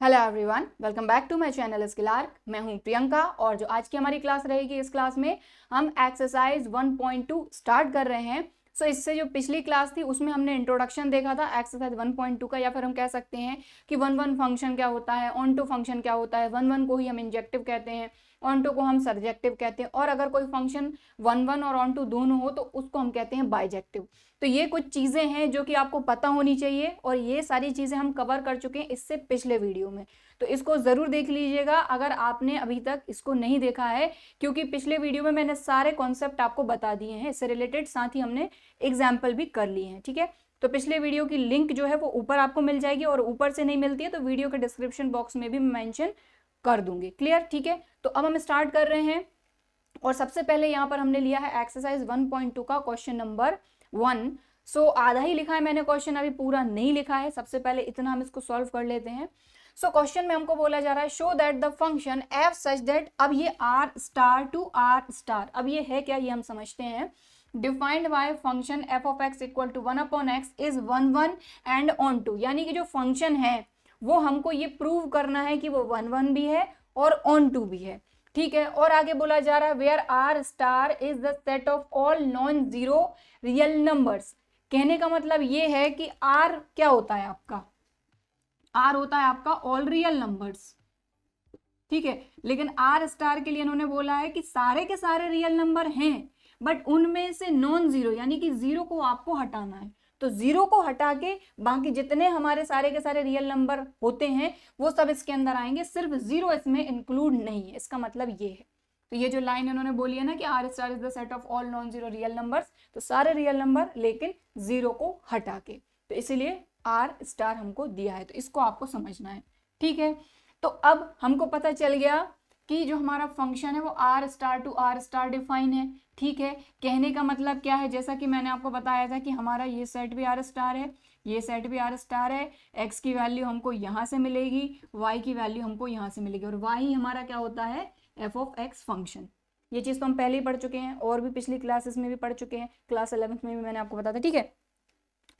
Hello everyone, welcome back to my channel skill arc. मैं हूं प्रियंका और जो आज की हमारी क्लास रहेगी, इस क्लास में हम एक्सरसाइज 1.2 स्टार्ट कर रहे हैं। इससे जो पिछली क्लास थी उसमें हमने इंट्रोडक्शन देखा था एक्सरसाइज 1.2 का, या फिर हम कह सकते हैं कि 1 फंक्शन क्या होता है, ऑन टू फंक्शन क्या होता है। 1 को ही हम इंजेक्टिव कहते हैं, ऑन टू को हम सर्जेक्टिव कहते हैं, और अगर कोई फंक्शन 1 और ऑन टू दोनों हो तो उसको हम कहते हैं बाइजेक्टिव। तो ये कुछ चीज़ें हैं जो कि आपको पता होनी चाहिए, और ये सारी चीज़ें हम कवर कर चुके हैं इससे पिछले वीडियो में। तो इसको ज़रूर देख लीजिएगा अगर आपने अभी तक इसको नहीं देखा है, क्योंकि पिछले वीडियो में मैंने सारे कॉन्सेप्ट आपको बता दिए हैं इससे रिलेटेड, साथ ही हमने एग्जाम्पल भी कर लिए हैं। ठीक है, तो पिछले वीडियो की लिंक जो है वो ऊपर आपको मिल जाएगी, और ऊपर से नहीं मिलती है तो वीडियो के डिस्क्रिप्शन बॉक्स में भी मेंशन कर दूंगी। क्लियर? ठीक है, तो अब हम स्टार्ट कर रहे हैं। और सबसे पहले यहाँ पर हमने लिया है एक्सरसाइज 1.2 का क्वेश्चन नंबर 1। आधा ही लिखा है मैंने क्वेश्चन, अभी पूरा नहीं लिखा है। सबसे पहले इतना हम इसको सॉल्व कर लेते हैं। क्वेश्चन में हमको बोला जा रहा है show that the function f such that, अब ये R star to R star, अब ये है क्या, ये हम समझते हैं। Defined by function f of x equal to 1/x is 1 and onto, यानी कि जो फंक्शन है वो हमको ये प्रूव करना है कि वो 1 भी है और ऑन टू भी है। ठीक है, और आगे बोला जा रहा है where R star is the set of all non zero real numbers. कहने का मतलब ये है कि आर क्या होता है आपका, आर होता है आपका ऑल रियल नंबर्स। ठीक है, लेकिन आर स्टार के लिए इन्होंने बोला है कि सारे के सारे रियल नंबर हैं, बट उनमें से नॉन जीरो यानी कि जीरो को आपको हटाना है। तो जीरो को हटा के बाकी जितने हमारे सारे के सारे रियल नंबर होते हैं वो सब इसके अंदर आएंगे, सिर्फ जीरो इसमें इंक्लूड नहीं है। इसका मतलब ये है, तो ये जो लाइन इन्होंने बोली है ना कि R star is the set of all non zero real numbers, तो सारे रियल नंबर लेकिन जीरो को हटा के, तो इसीलिए आर स्टार हमको दिया है, तो इसको आपको समझना है। ठीक है, तो अब हमको पता चल गया कि जो हमारा फंक्शन है वो R star to R star define है। ठीक है, कहने का मतलब क्या है, जैसा कि मैंने आपको बताया था कि हमारा ये सेट भी आर स्टार है, ये सेट भी आर स्टार है। एक्स की वैल्यू हमको यहाँ से मिलेगी, वाई की वैल्यू हमको यहाँ से मिलेगी, और वाई हमारा क्या होता है, एफ ऑफ एक्स फंक्शन। ये चीज़ तो हम पहले ही पढ़ चुके हैं, और भी पिछली क्लासेस में भी पढ़ चुके हैं, क्लास 11th में भी मैंने आपको बताया था। ठीक है,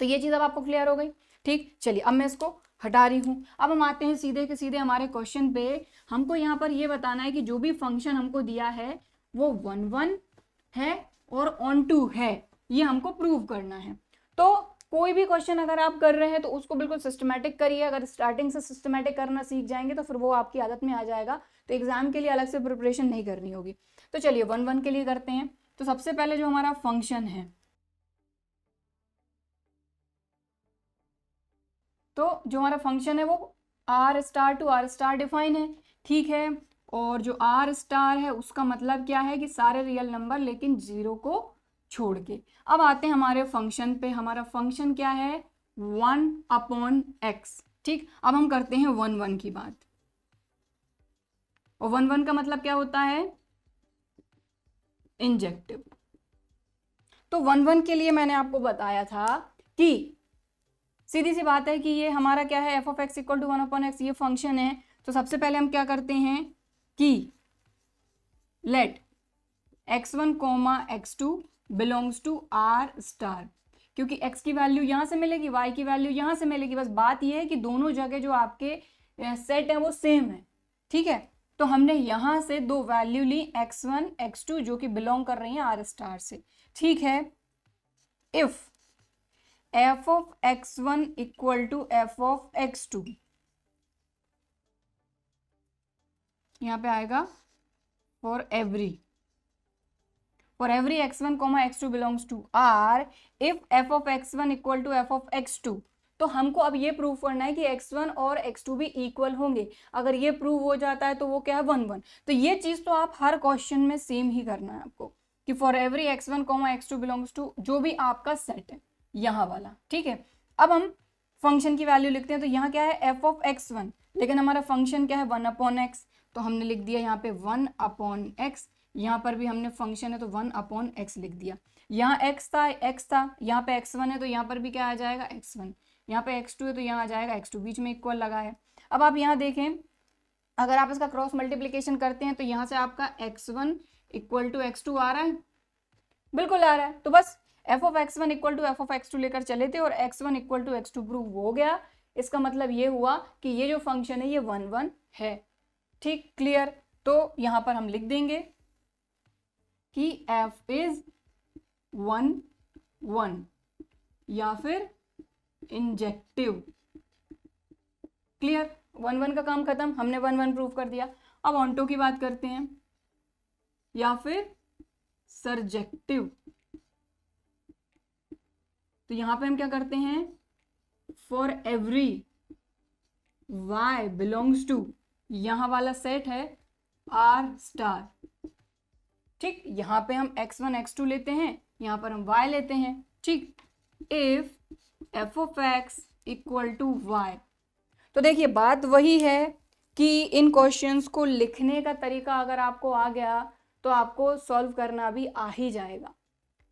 तो ये चीज़ अब आपको क्लियर हो गई। ठीक, चलिए अब मैं इसको हटा रही हूँ। अब हम आते हैं सीधे के सीधे हमारे क्वेश्चन पे। हमको यहाँ पर ये बताना है कि जो भी फंक्शन हमको दिया है वो 1 है और ऑन टू है, ये हमको प्रूव करना है। तो कोई भी क्वेश्चन अगर आप कर रहे हैं तो उसको बिल्कुल सिस्टमैटिक करिए। अगर स्टार्टिंग से सिस्टमैटिक करना सीख जाएंगे तो फिर वो आपकी आदत में आ जाएगा, तो एग्जाम के लिए अलग से प्रिपरेशन नहीं करनी होगी। तो चलिए 1 के लिए करते हैं। तो सबसे पहले जो हमारा फंक्शन है, तो जो हमारा फंक्शन है वो R star to R star define है। ठीक है, और जो आर स्टार है उसका मतलब क्या है कि सारे रियल नंबर लेकिन जीरो को छोड़ के। अब आते हैं हमारे फंक्शन पे। हमारा फंक्शन क्या है, 1/x। ठीक, अब हम करते हैं 1 की बात। और 1 का मतलब क्या होता है, इंजेक्टिव। तो 1 के लिए मैंने आपको बताया था कि सीधी सी बात है कि ये हमारा क्या है, f of x equal to 1/x, ये फंक्शन है। तो सबसे पहले हम क्या करते हैं कि let x1, x2 belongs to R star, क्योंकि x की वैल्यू यहाँ से मिलेगी, y की वैल्यू यहाँ से मिलेगी। बस बात ये है कि दोनों जगह जो आपके सेट है वो सेम है। ठीक है, तो हमने यहाँ से दो वैल्यू ली, x1, x2, जो कि बिलोंग कर रही हैं आर स्टार से। ठीक है, if f of x1 equal to F of x2, यहां पे आएगा for every x1, x2 belongs to R, if f of x1 equal to F of x2। तो हमको अब ये प्रूव करना है कि x1 और x2 भी इक्वल होंगे। अगर ये प्रूव हो जाता है तो वो क्या है, 1 तो ये चीज तो आप हर क्वेश्चन में सेम ही करना है आपको, कि for every x1, x2 belongs to जो भी आपका सेट है, यहाँ वाला। ठीक है, अब हम फंक्शन की वैल्यू लिखते हैं। तो यहाँ क्या है, एफ ऑफ x1, लेकिन हमारा फंक्शन क्या है, 1/x, तो हमने लिख दिया यहाँ पे 1/x। यहाँ पर भी हमने फंक्शन है तो 1/x लिख दिया। यहाँ x था, यहाँ पे x1 है तो यहाँ पर भी क्या आ जाएगा, x1। यहाँ पे x2 है तो यहाँ आ जाएगा x2, बीच में इक्वल लगा है। अब आप यहाँ देखें, अगर आप इसका क्रॉस मल्टीप्लीकेशन करते हैं तो यहाँ से आपका x1 इक्वल टू x2 आ रहा है, बिल्कुल आ रहा है। तो बस F of x1 equal to F of x2 लेकर चले थे और x1 equal to x2 prove हो गया। इसका मतलब ये हुआ कि ये जो फंक्शन है ये 1 1 है। ठीक, क्लियर। तो यहाँ पर हम लिख देंगे कि f इज 1 1 या फिर इंजेक्टिव। क्लियर, 1 1 का काम खत्म, हमने 1 1 प्रूव कर दिया। अब ऑन्टो की बात करते हैं, या फिर सर्जेक्टिव। तो यहां पे हम क्या करते हैं, for every y belongs to, यहां वाला सेट है r स्टार। ठीक, यहां पे हम x1 x2 लेते हैं, यहां पर हम y लेते हैं। ठीक, if f of x equal to y। तो देखिए बात वही है कि इन क्वेश्चंस को लिखने का तरीका अगर आपको आ गया तो आपको सॉल्व करना भी आ ही जाएगा।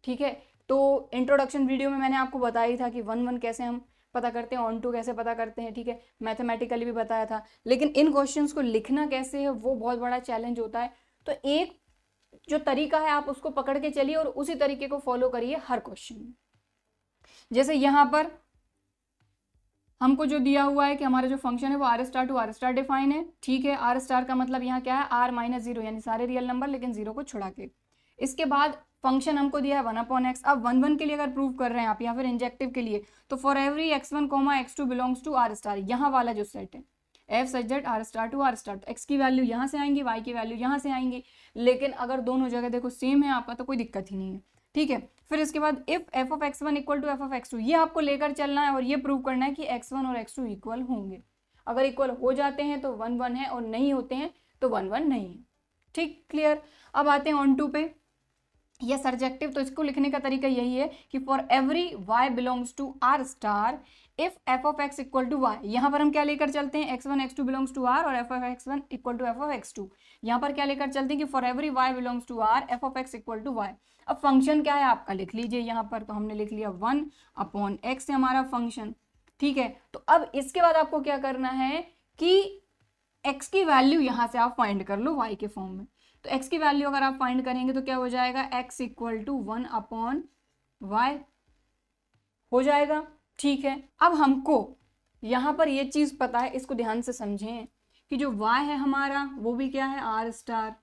ठीक है, तो इंट्रोडक्शन वीडियो में मैंने आपको बताया था कि 1 1 कैसे हम पता करते हैं, ऑन टू कैसे पता करते हैं। ठीक है, मैथमेटिकली भी बताया था, लेकिन इन क्वेश्चंस को लिखना कैसे है वो बहुत बड़ा चैलेंज होता है। तो एक जो तरीका है आप उसको पकड़ के चलिए और उसी तरीके को फॉलो करिए हर क्वेश्चन में। जैसे यहाँ पर हमको जो दिया हुआ है कि हमारा जो फंक्शन है वो R star to R star define है। ठीक है, आर स्टार का मतलब यहाँ क्या है, आर माइनस 0 यानी सारे रियल नंबर लेकिन 0 को छुड़ा के। इसके बाद फंक्शन हमको दिया है 1/x। अब 1 1 के लिए अगर प्रूव कर रहे हैं आप या फिर इंजेक्टिव के लिए, तो for every x1, x2 belongs to R star, यहाँ वाला जो सेट है f such that R star to R star, तो एक्स की वैल्यू यहाँ से आएंगी, वाई की वैल्यू यहाँ से आएंगी। लेकिन अगर दोनों जगह देखो सेम है आपका तो कोई दिक्कत ही नहीं है। ठीक है, फिर इसके बाद if f of x1 equal to F of x2, ये आपको लेकर चलना है और ये प्रूव करना है कि x1 और x2 इक्वल होंगे। अगर इक्वल हो जाते हैं तो 1 1 है और नहीं होते हैं तो 1 1 नहीं है। ठीक, क्लियर। अब आते हैं ऑन टू पे, यह सर्जेक्टिव। तो इसको लिखने का तरीका यही है कि for every y belongs to R star if f of x equal to y, यहाँ पर हम क्या लेकर चलते हैं, x1 x2 belongs to r और f of x1 equal to F of x2। यहाँ पर क्या लेकर चलते हैं कि for every y belongs to r f of x equal to y. अब फंक्शन क्या है आपका लिख लीजिए यहाँ पर, तो हमने लिख लिया 1/x है हमारा फंक्शन। ठीक है, तो अब इसके बाद आपको क्या करना है कि x की वैल्यू यहाँ से आप फाइंड कर लो y के फॉर्म में। तो x की वैल्यू अगर आप फाइंड करेंगे तो क्या हो जाएगा, x इक्वल टू 1/y हो जाएगा। ठीक है, अब हमको यहाँ पर ये चीज़ पता है, इसको ध्यान से समझें कि जो y है हमारा वो भी क्या है, आर स्टार,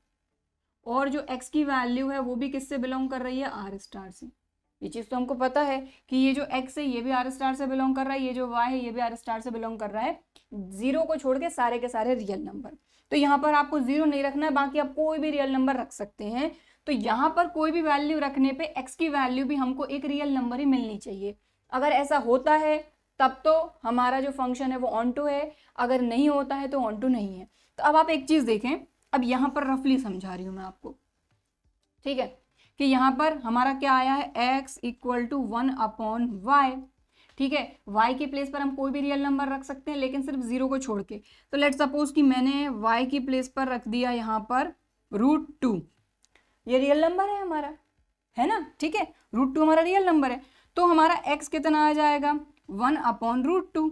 और जो x की वैल्यू है वो भी किससे बिलोंग कर रही है, आर स्टार से। ये चीज़ तो हमको पता है कि ये जो x है ये भी आर स्टार से बिलोंग कर रहा है, ये जो y है ये भी आर स्टार से बिलोंग कर रहा है। 0 को छोड़ के सारे के सारे रियल नंबर। तो यहाँ पर आपको 0 नहीं रखना है, बाकी आप कोई भी रियल नंबर रख सकते हैं। तो यहाँ पर कोई भी वैल्यू रखने पे x की वैल्यू भी हमको एक रियल नंबर ही मिलनी चाहिए। अगर ऐसा होता है तब तो हमारा जो फंक्शन है वो ऑन टू है, अगर नहीं होता है तो ऑन टू नहीं है। तो अब आप एक चीज़ देखें, अब यहाँ पर रफली समझा रही हूँ मैं आपको। ठीक है, कि यहाँ पर हमारा क्या आया है, x इक्वल टू 1/y। ठीक है, y की प्लेस पर हम कोई भी रियल नंबर रख सकते हैं लेकिन सिर्फ 0 को छोड़ के। तो लेट सपोज कि मैंने y की प्लेस पर रख दिया यहाँ पर √2। ये रियल नंबर है हमारा, है ना। ठीक है, √2 हमारा रियल नंबर है। तो हमारा x कितना आ जाएगा, 1/√2।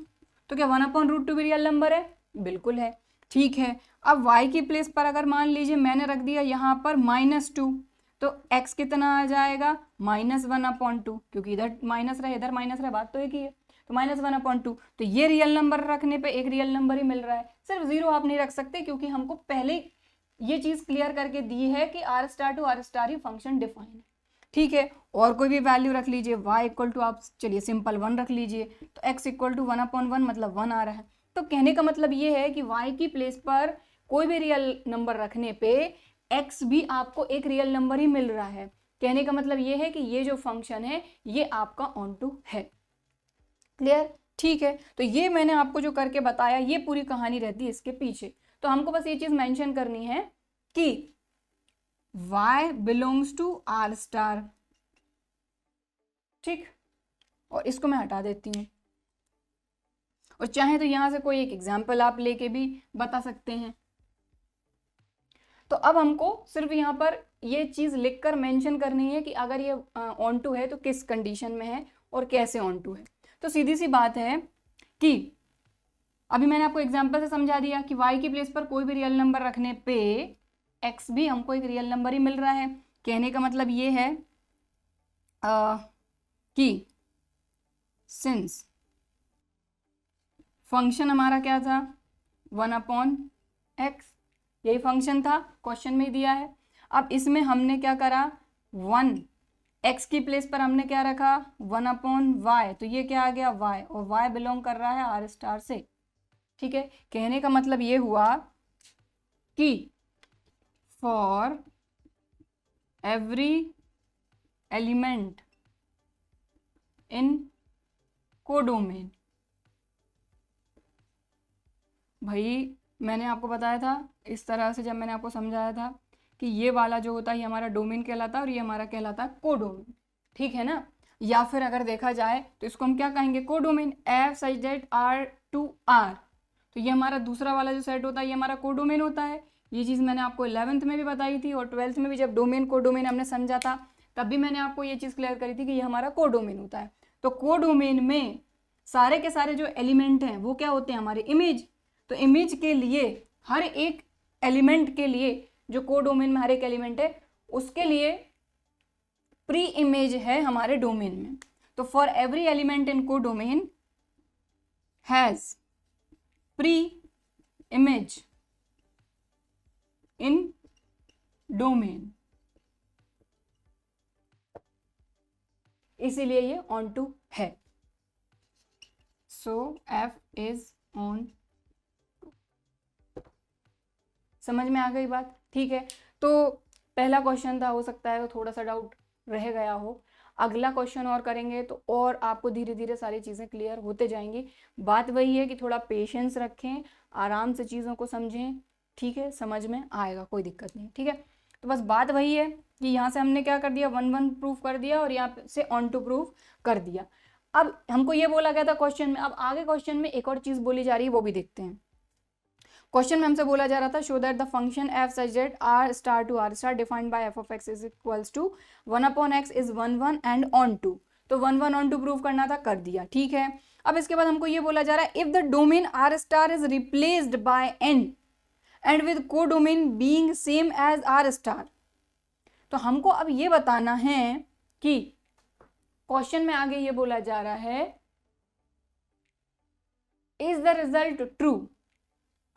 तो क्या 1/√2 भी रियल नंबर है, बिल्कुल है। ठीक है, अब y की प्लेस पर अगर मान लीजिए मैंने रख दिया यहाँ पर -2, तो x कितना आ जाएगा, -1/2, क्योंकि इधर माइनस रहे इधर माइनस रहे, बात तो एक ही है। तो -1/2, तो ये रियल नंबर रखने पे एक रियल नंबर ही मिल रहा है। सिर्फ 0 आप नहीं रख सकते क्योंकि हमको पहले ये चीज़ क्लियर करके दी है कि R star to R star ही फंक्शन डिफाइन है। ठीक है, और कोई भी वैल्यू रख लीजिए, y इक्वल टू आप चलिए सिंपल 1 रख लीजिए, तो x इक्वल टू 1/1 मतलब 1 आ रहा है। तो कहने का मतलब ये है कि y की प्लेस पर कोई भी रियल नंबर रखने पे x भी आपको एक रियल नंबर ही मिल रहा है। कहने का मतलब ये है कि ये जो फंक्शन है ये आपका ऑन टू है। क्लियर। ठीक है, तो ये मैंने आपको जो करके बताया ये पूरी कहानी रहती है इसके पीछे। तो हमको बस ये चीज मेंशन करनी है कि y belongs to R star. ठीक, और इसको मैं हटा देती हूँ, और चाहे तो यहां से कोई एक एग्जाम्पल आप लेके भी बता सकते हैं। तो अब हमको सिर्फ यहाँ पर ये चीज लिखकर मेंशन करनी है कि अगर ये ऑन टू है तो किस कंडीशन में है और कैसे ऑन टू है। तो सीधी सी बात है कि अभी मैंने आपको एग्जाम्पल से समझा दिया कि y की प्लेस पर कोई भी रियल नंबर रखने पे x भी हमको एक रियल नंबर ही मिल रहा है। कहने का मतलब ये है कि सिंस फंक्शन हमारा क्या था 1/x, यही फंक्शन था, क्वेश्चन में ही दिया है। अब इसमें हमने क्या करा 1x की प्लेस पर हमने क्या रखा 1/y, तो ये क्या आ गया y, और y बिलोंग कर रहा है आर स्टार से। ठीक है, कहने का मतलब ये हुआ कि for every element in codomain, भाई मैंने आपको बताया था इस तरह से, जब मैंने आपको समझाया था कि ये वाला जो होता है ये हमारा डोमेन कहलाता है और ये हमारा कहलाता है कोडोमेन, ठीक है ना। या फिर अगर देखा जाए तो इसको हम क्या कहेंगे codomain, F such that R to R, तो ये हमारा दूसरा वाला जो सेट होता है ये हमारा कोडोमेन होता है। ये चीज़ मैंने आपको 11th में भी बताई थी और 12th में भी, जब डोमेन कोडोमेन हमने समझा था तब भी मैंने आपको ये चीज़ क्लियर करी थी कि ये हमारा कोडोमेन होता है। तो कोडोमेन में सारे के सारे जो एलिमेंट हैं वो क्या होते हैं हमारे इमेज। तो इमेज के लिए हर एक एलिमेंट के लिए, जो कोडोमेन में हर एक एलिमेंट है उसके लिए प्री इमेज है हमारे डोमेन में। तो for every element in codomain has pre image in domain, इसीलिए ये ऑन टू है। सो एफ इज ऑन, समझ में आ गई बात, ठीक है। तो पहला क्वेश्चन था, हो सकता है तो थोड़ा सा डाउट रह गया हो, अगला क्वेश्चन और करेंगे तो और आपको धीरे धीरे सारी चीज़ें क्लियर होते जाएंगी। बात वही है कि थोड़ा पेशेंस रखें, आराम से चीज़ों को समझें, ठीक है, समझ में आएगा, कोई दिक्कत नहीं, ठीक है। तो बस बात वही है कि यहाँ से हमने क्या कर दिया 1/1 प्रूफ कर दिया और यहाँ से ऑन टू प्रूफ कर दिया। अब हमको ये बोला गया था क्वेश्चन में, अब आगे क्वेश्चन में एक और चीज़ बोली जा रही है वो भी देखते हैं। क्वेश्चन में हमसे बोला जा रहा था show that the function f such that R star to R star defined by f of x is equals to 1/x is 1/1 and onto, तो 1/1 ऑन टू प्रूव करना था, कर दिया, ठीक है। अब इसके बाद हमको ये बोला जा रहा है if the domain R star is replaced by n and with codomain being same as R star, तो हमको अब ये बताना है कि क्वेश्चन में आगे ये बोला जा रहा है इज द रिजल्ट ट्रू।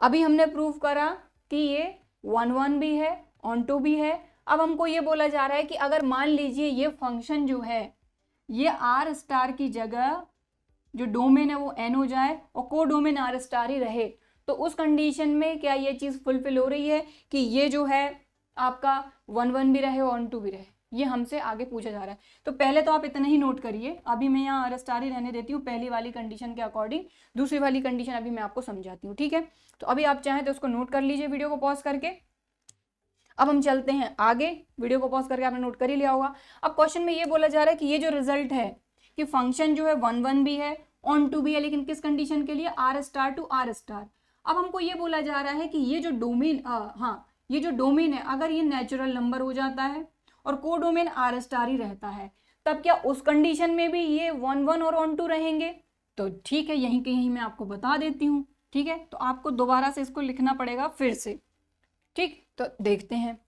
अभी हमने प्रूव करा कि ये 1/1 भी है, ऑन टू भी है। अब हमको ये बोला जा रहा है कि अगर मान लीजिए ये फंक्शन जो है ये R स्टार की जगह जो डोमेन है वो n हो जाए और को डोमेन R स्टार ही रहे, तो उस कंडीशन में क्या ये चीज़ फुलफिल हो रही है कि ये जो है आपका 1/1 भी रहे और ऑन टू भी रहे, ये हमसे आगे पूछा जा रहा है। तो पहले तो आप इतना ही नोट करिए, अभी मैं यहाँ R स्टार ही रहने देती हूँ पहली वाली कंडीशन के अकॉर्डिंग, दूसरी वाली कंडीशन अभी मैं आपको समझाती हूँ, ठीक है। तो अभी आप चाहें तो उसको नोट कर लीजिए वीडियो को पॉज करके। अब हम चलते हैं आगे, वीडियो को पॉज करके आपने नोट कर ही लिया होगा। अब क्वेश्चन में ये बोला जा रहा है कि ये जो रिजल्ट है कि फंक्शन जो है 1/1 भी है, ऑन टू भी है, लेकिन किस कंडीशन के लिए R star to R star. अब हमको ये बोला जा रहा है कि ये जो डोमेन ये जो डोमेन है अगर ये नेचुरल नंबर हो जाता है और को डोमेन R स्टार ही रहता है, तब क्या उस कंडीशन में भी ये 1/1 और ऑन टू रहेंगे। तो ठीक है, यहीं के यहीं मैं आपको बता देती हूँ, ठीक है। तो आपको दोबारा से इसको लिखना पड़ेगा फिर से, ठीक। तो देखते हैं,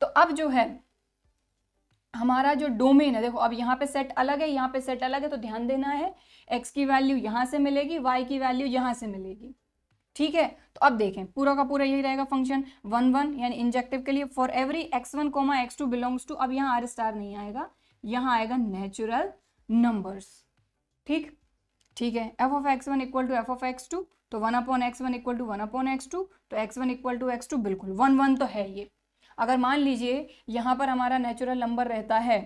तो अब जो है हमारा जो डोमेन है, देखो अब यहाँ पे सेट अलग है, यहाँ पे सेट अलग है, तो ध्यान देना है x की वैल्यू यहाँ से मिलेगी, y की वैल्यू यहाँ से मिलेगी, ठीक है। तो अब देखें पूरा का पूरा यही रहेगा फंक्शन 1/1 यानी इंजेक्टिव के लिए for every x1, x2 belongs to, अब यहाँ R स्टार नहीं आएगा, यहाँ आएगा नेचुरल नंबर्स, ठीक, ठीक है। f of x1 equal to f of x2, तो 1/x1 इक्वल टू 1/x2, तो x1 इक्वल टू x2, बिल्कुल 1/1 तो है ये। अगर मान लीजिए यहाँ पर हमारा नेचुरल नंबर रहता है,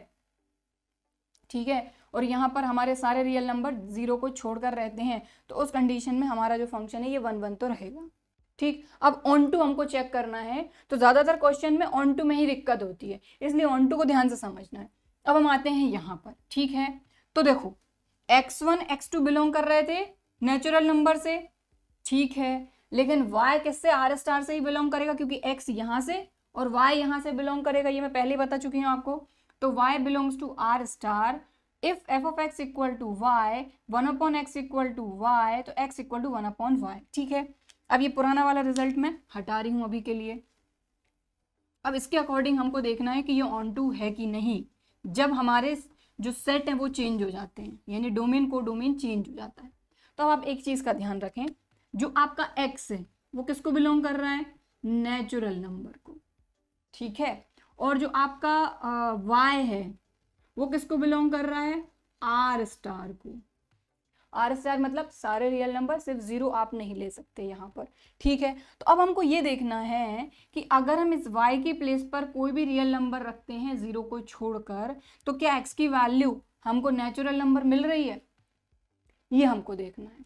ठीक है, और यहाँ पर हमारे सारे रियल नंबर 0 को छोड़कर रहते हैं, तो उस कंडीशन में हमारा जो फंक्शन है ये 1/1 तो रहेगा, ठीक। अब ऑन टू हमको चेक करना है, तो ज़्यादातर क्वेश्चन में ऑन टू में ही दिक्कत होती है, इसलिए ऑन टू को ध्यान से समझना है। अब हम आते हैं यहाँ पर, ठीक है। तो देखो x1 x2 बिलोंग कर रहे थे नेचुरल नंबर से, ठीक है, लेकिन y किससे, R स्टार से ही बिलोंग करेगा क्योंकि x यहाँ से और y यहाँ से बिलोंग करेगा, ये मैं पहले ही बता चुकी हूँ आपको। तो y belongs to R star, if f of x equal to y, 1/x equal to y, तो x इक्वल टू 1/y, ठीक है। अब ये पुराना वाला रिजल्ट मैं हटा रही हूँ अभी के लिए। अब इसके अकॉर्डिंग हमको देखना है कि ये ऑन टू है कि नहीं, जब हमारे जो सेट है वो चेंज हो जाते हैं, यानी डोमेन को डोमेन चेंज हो जाता है। तो अब आप एक चीज का ध्यान रखें, जो आपका x है वो किसको बिलोंग कर रहा है, नेचुरल नंबर को, ठीक है, और जो आपका y है वो किसको बिलोंग कर रहा है, आर स्टार को। आर स्टार मतलब सारे रियल नंबर, सिर्फ जीरो आप नहीं ले सकते यहाँ पर, ठीक है। तो अब हमको ये देखना है कि अगर हम इस y की प्लेस पर कोई भी रियल नंबर रखते हैं जीरो को छोड़कर, तो क्या x की वैल्यू हमको नेचुरल नंबर मिल रही है, ये हमको देखना है।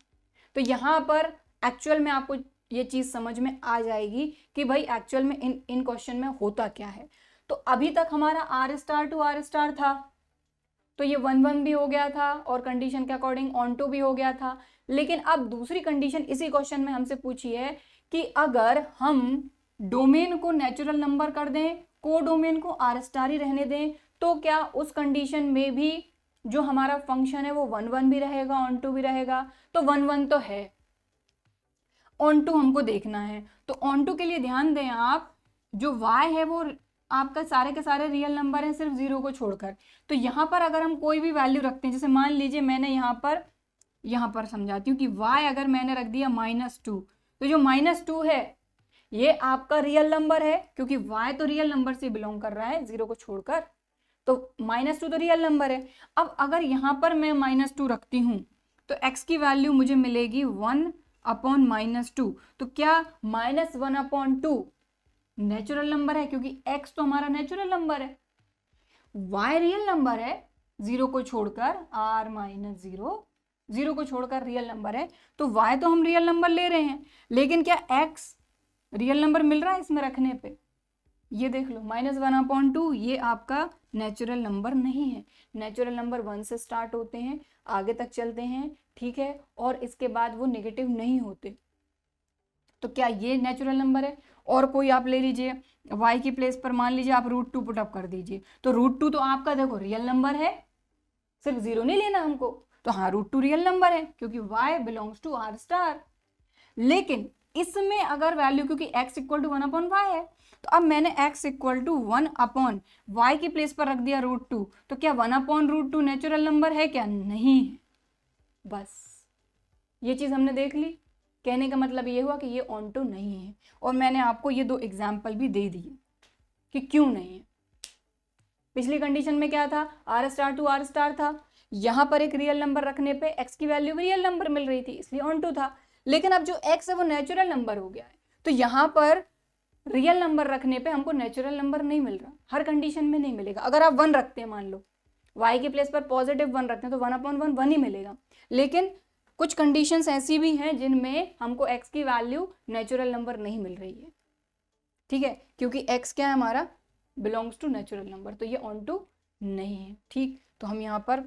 तो यहाँ पर एक्चुअल में आपको ये चीज समझ में आ जाएगी कि भाई एक्चुअल में इन क्वेश्चन में होता क्या है। तो अभी तक हमारा R star to R star था, तो ये 1 1 भी हो गया था और कंडीशन के अकॉर्डिंग ऑन टू भी हो गया था। लेकिन अब दूसरी कंडीशन इसी क्वेश्चन में हमसे पूछी है कि अगर हम डोमेन को नेचुरल नंबर कर दें, को डोमेन को आर स्टार ही रहने दें, तो क्या उस कंडीशन में भी जो हमारा फंक्शन है वो 1 1 भी रहेगा, ऑन टू भी रहेगा। तो 1 1 तो है, ऑन टू हमको देखना है। तो ऑन टू के लिए ध्यान दें आप, जो y है वो आपका सारे के सारे रियल नंबर हैं सिर्फ जीरो को छोड़कर। तो यहाँ पर अगर हम कोई भी वैल्यू रखते हैं, जैसे मान लीजिए मैंने यहाँ पर समझाती हूँ कि y अगर मैंने रख दिया -2, तो जो -2 है ये आपका रियल नंबर है, क्योंकि y तो रियल नंबर से बिलोंग कर रहा है जीरो को छोड़कर, तो -2 तो रियल नंबर है। अब अगर यहाँ पर मैं -2 रखती हूँ तो x की वैल्यू मुझे मिलेगी 1/-2। तो क्या -1/2 नेचुरल नंबर है, क्योंकि x तो हमारा नेचुरल नंबर है, y रियल नंबर है जीरो को छोड़कर, r-0 जीरो को छोड़कर रियल नंबर है, तो y तो हम रियल नंबर ले रहे हैं, लेकिन क्या x रियल नंबर मिल रहा है इसमें रखने पे, ये देख लो -1/2 ये आपका नेचुरल नंबर नहीं है। नेचुरल नंबर 1 से स्टार्ट होते हैं, आगे तक चलते हैं, ठीक है, और इसके बाद वो नेगेटिव नहीं होते। तो क्या ये नेचुरल नंबर है। और कोई आप ले लीजिए, y की प्लेस पर मान लीजिए आप √2 पुटअप कर दीजिए, तो √2 तो आपका देखो रियल नंबर है, सिर्फ जीरो नहीं लेना हमको, तो हाँ √2 रियल नंबर है क्योंकि y belongs to R star. लेकिन इसमें अगर वैल्यू, क्योंकि x = 1/y है, तो अब मैंने x = 1/y की प्लेस पर रख दिया √2, तो क्या 1/√2 नेचुरल नंबर है क्या, नहीं है। बस ये चीज हमने देख ली। कहने का मतलब ये हुआ कि ये ऑन टू नहीं है, और मैंने आपको ये 2 एग्जाम्पल भी दे दिए कि क्यों नहीं है। पिछली कंडीशन में क्या था, R star to R star था, यहाँ पर एक रियल नंबर रखने पे x की वैल्यू भी रियल नंबर मिल रही थी, इसलिए ऑन टू था। लेकिन अब जो x है वो नेचुरल नंबर हो गया है, तो यहाँ पर रियल नंबर रखने पे हमको नेचुरल नंबर नहीं मिल रहा, हर कंडीशन में नहीं मिलेगा। अगर आप 1 रखते हैं, मान लो y की प्लेस पर +1 रखते हैं, तो 1/1 1 ही मिलेगा। लेकिन कुछ कंडीशंस ऐसी भी हैं जिनमें हमको x की वैल्यू नेचुरल नंबर नहीं मिल रही है, ठीक है, क्योंकि x क्या है हमारा, बिलोंग्स टू नेचुरल नंबर, तो ये ऑन टू नहीं है, ठीक। तो हम यहाँ पर,